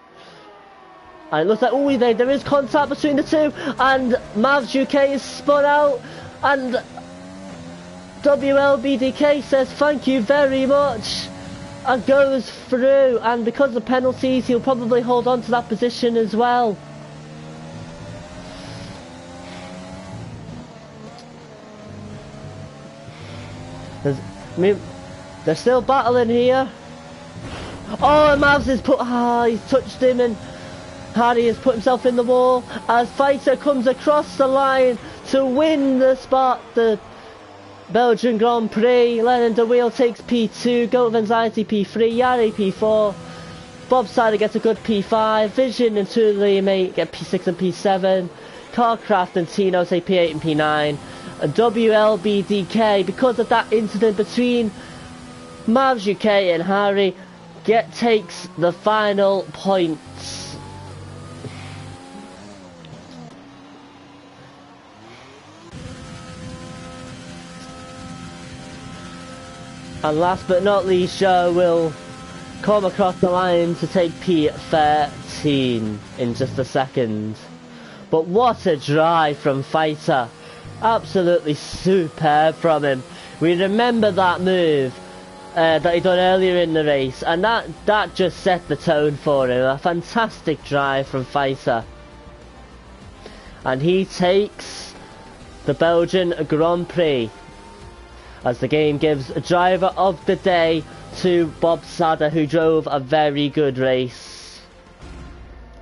And it looks like, ooh, there is contact between the two. And Mavs UK is spun out. And WLBDK says thank you very much. And goes through. And because of penalties, he'll probably hold on to that position as well. They're still battling here. Oh, and Mavs has he's touched him, and Harry has put himself in the wall as Fighter comes across the line to win the spot, the Belgian Grand Prix. Lennon de Wheel takes P2, Goat of Anxiety P3, Yari P4, Bob Sider gets a good P5, Vision and Tully Mate get P6 and P7, Carcraft and Tino take P8 and P9, and WLBDK, because of that incident between Mavs UK and Harry, takes the final points. And last but not least, Joe will come across the line to take P13 in just a second. But what a drive from Fighter. Absolutely superb from him. We remember that move that he done earlier in the race, and that just set the tone for him. A fantastic drive from Fighter. And he takes the Belgian Grand Prix, as the game gives driver of the day to Bob Sada, who drove a very good race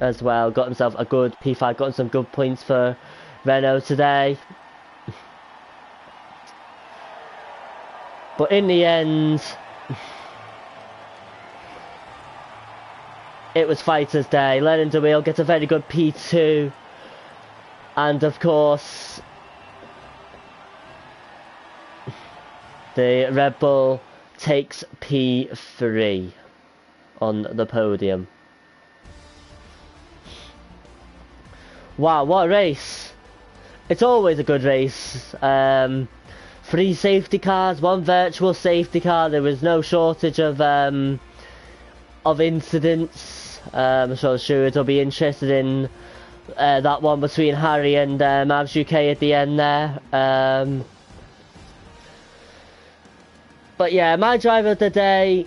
as well. Got himself a good P5, got some good points for Renault today. But in the end, it was Fighter's day. Lennon de Wheel gets a very good P2. And of course, the Red Bull takes P3 on the podium. Wow, what a race. It's always a good race. 3 safety cars, 1 virtual safety car. There was no shortage of incidents. I'm sure the stewards will be interested in that one between Harry and Mavs UK at the end there. But yeah, my driver of the day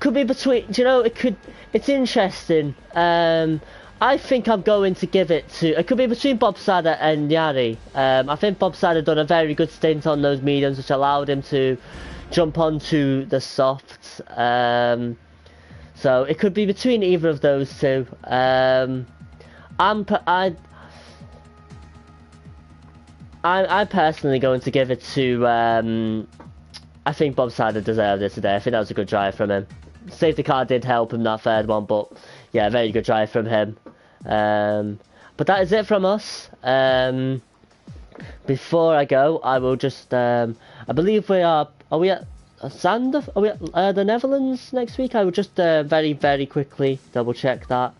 could be between. Do you know, it's interesting. I think I'm going to give it to. It could be between Bob Sada and Yari. I think Bob Sada done a very good stint on those mediums, which allowed him to jump onto the softs. So it could be between either of those two. I'm personally going to give it to. I think Bob Sada deserved it today. I think that was a good drive from him. Safety car did help him that third one, but yeah, very good drive from him. But that is it from us. Before I go, I will just I believe we are we at Sander? Are we at the Netherlands next week? I will just very quickly double check that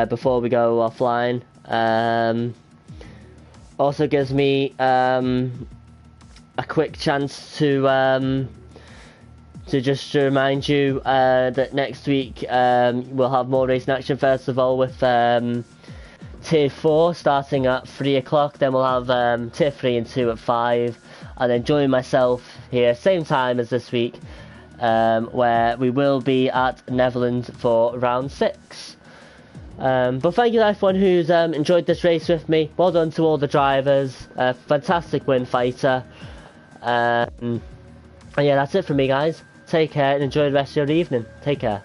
before we go offline. Also gives me a quick chance to just to remind you that next week we'll have more racing action. First of all, with Tier 4 starting at 3 o'clock, then we'll have Tier 3 and 2 at 5, and then join myself here same time as this week, where we will be at Netherlands for round 6. But thank you to everyone who's enjoyed this race with me. Well done to all the drivers. Fantastic win, Fighter. And yeah, that's it from me, guys. Take care and enjoy the rest of your evening. Take care.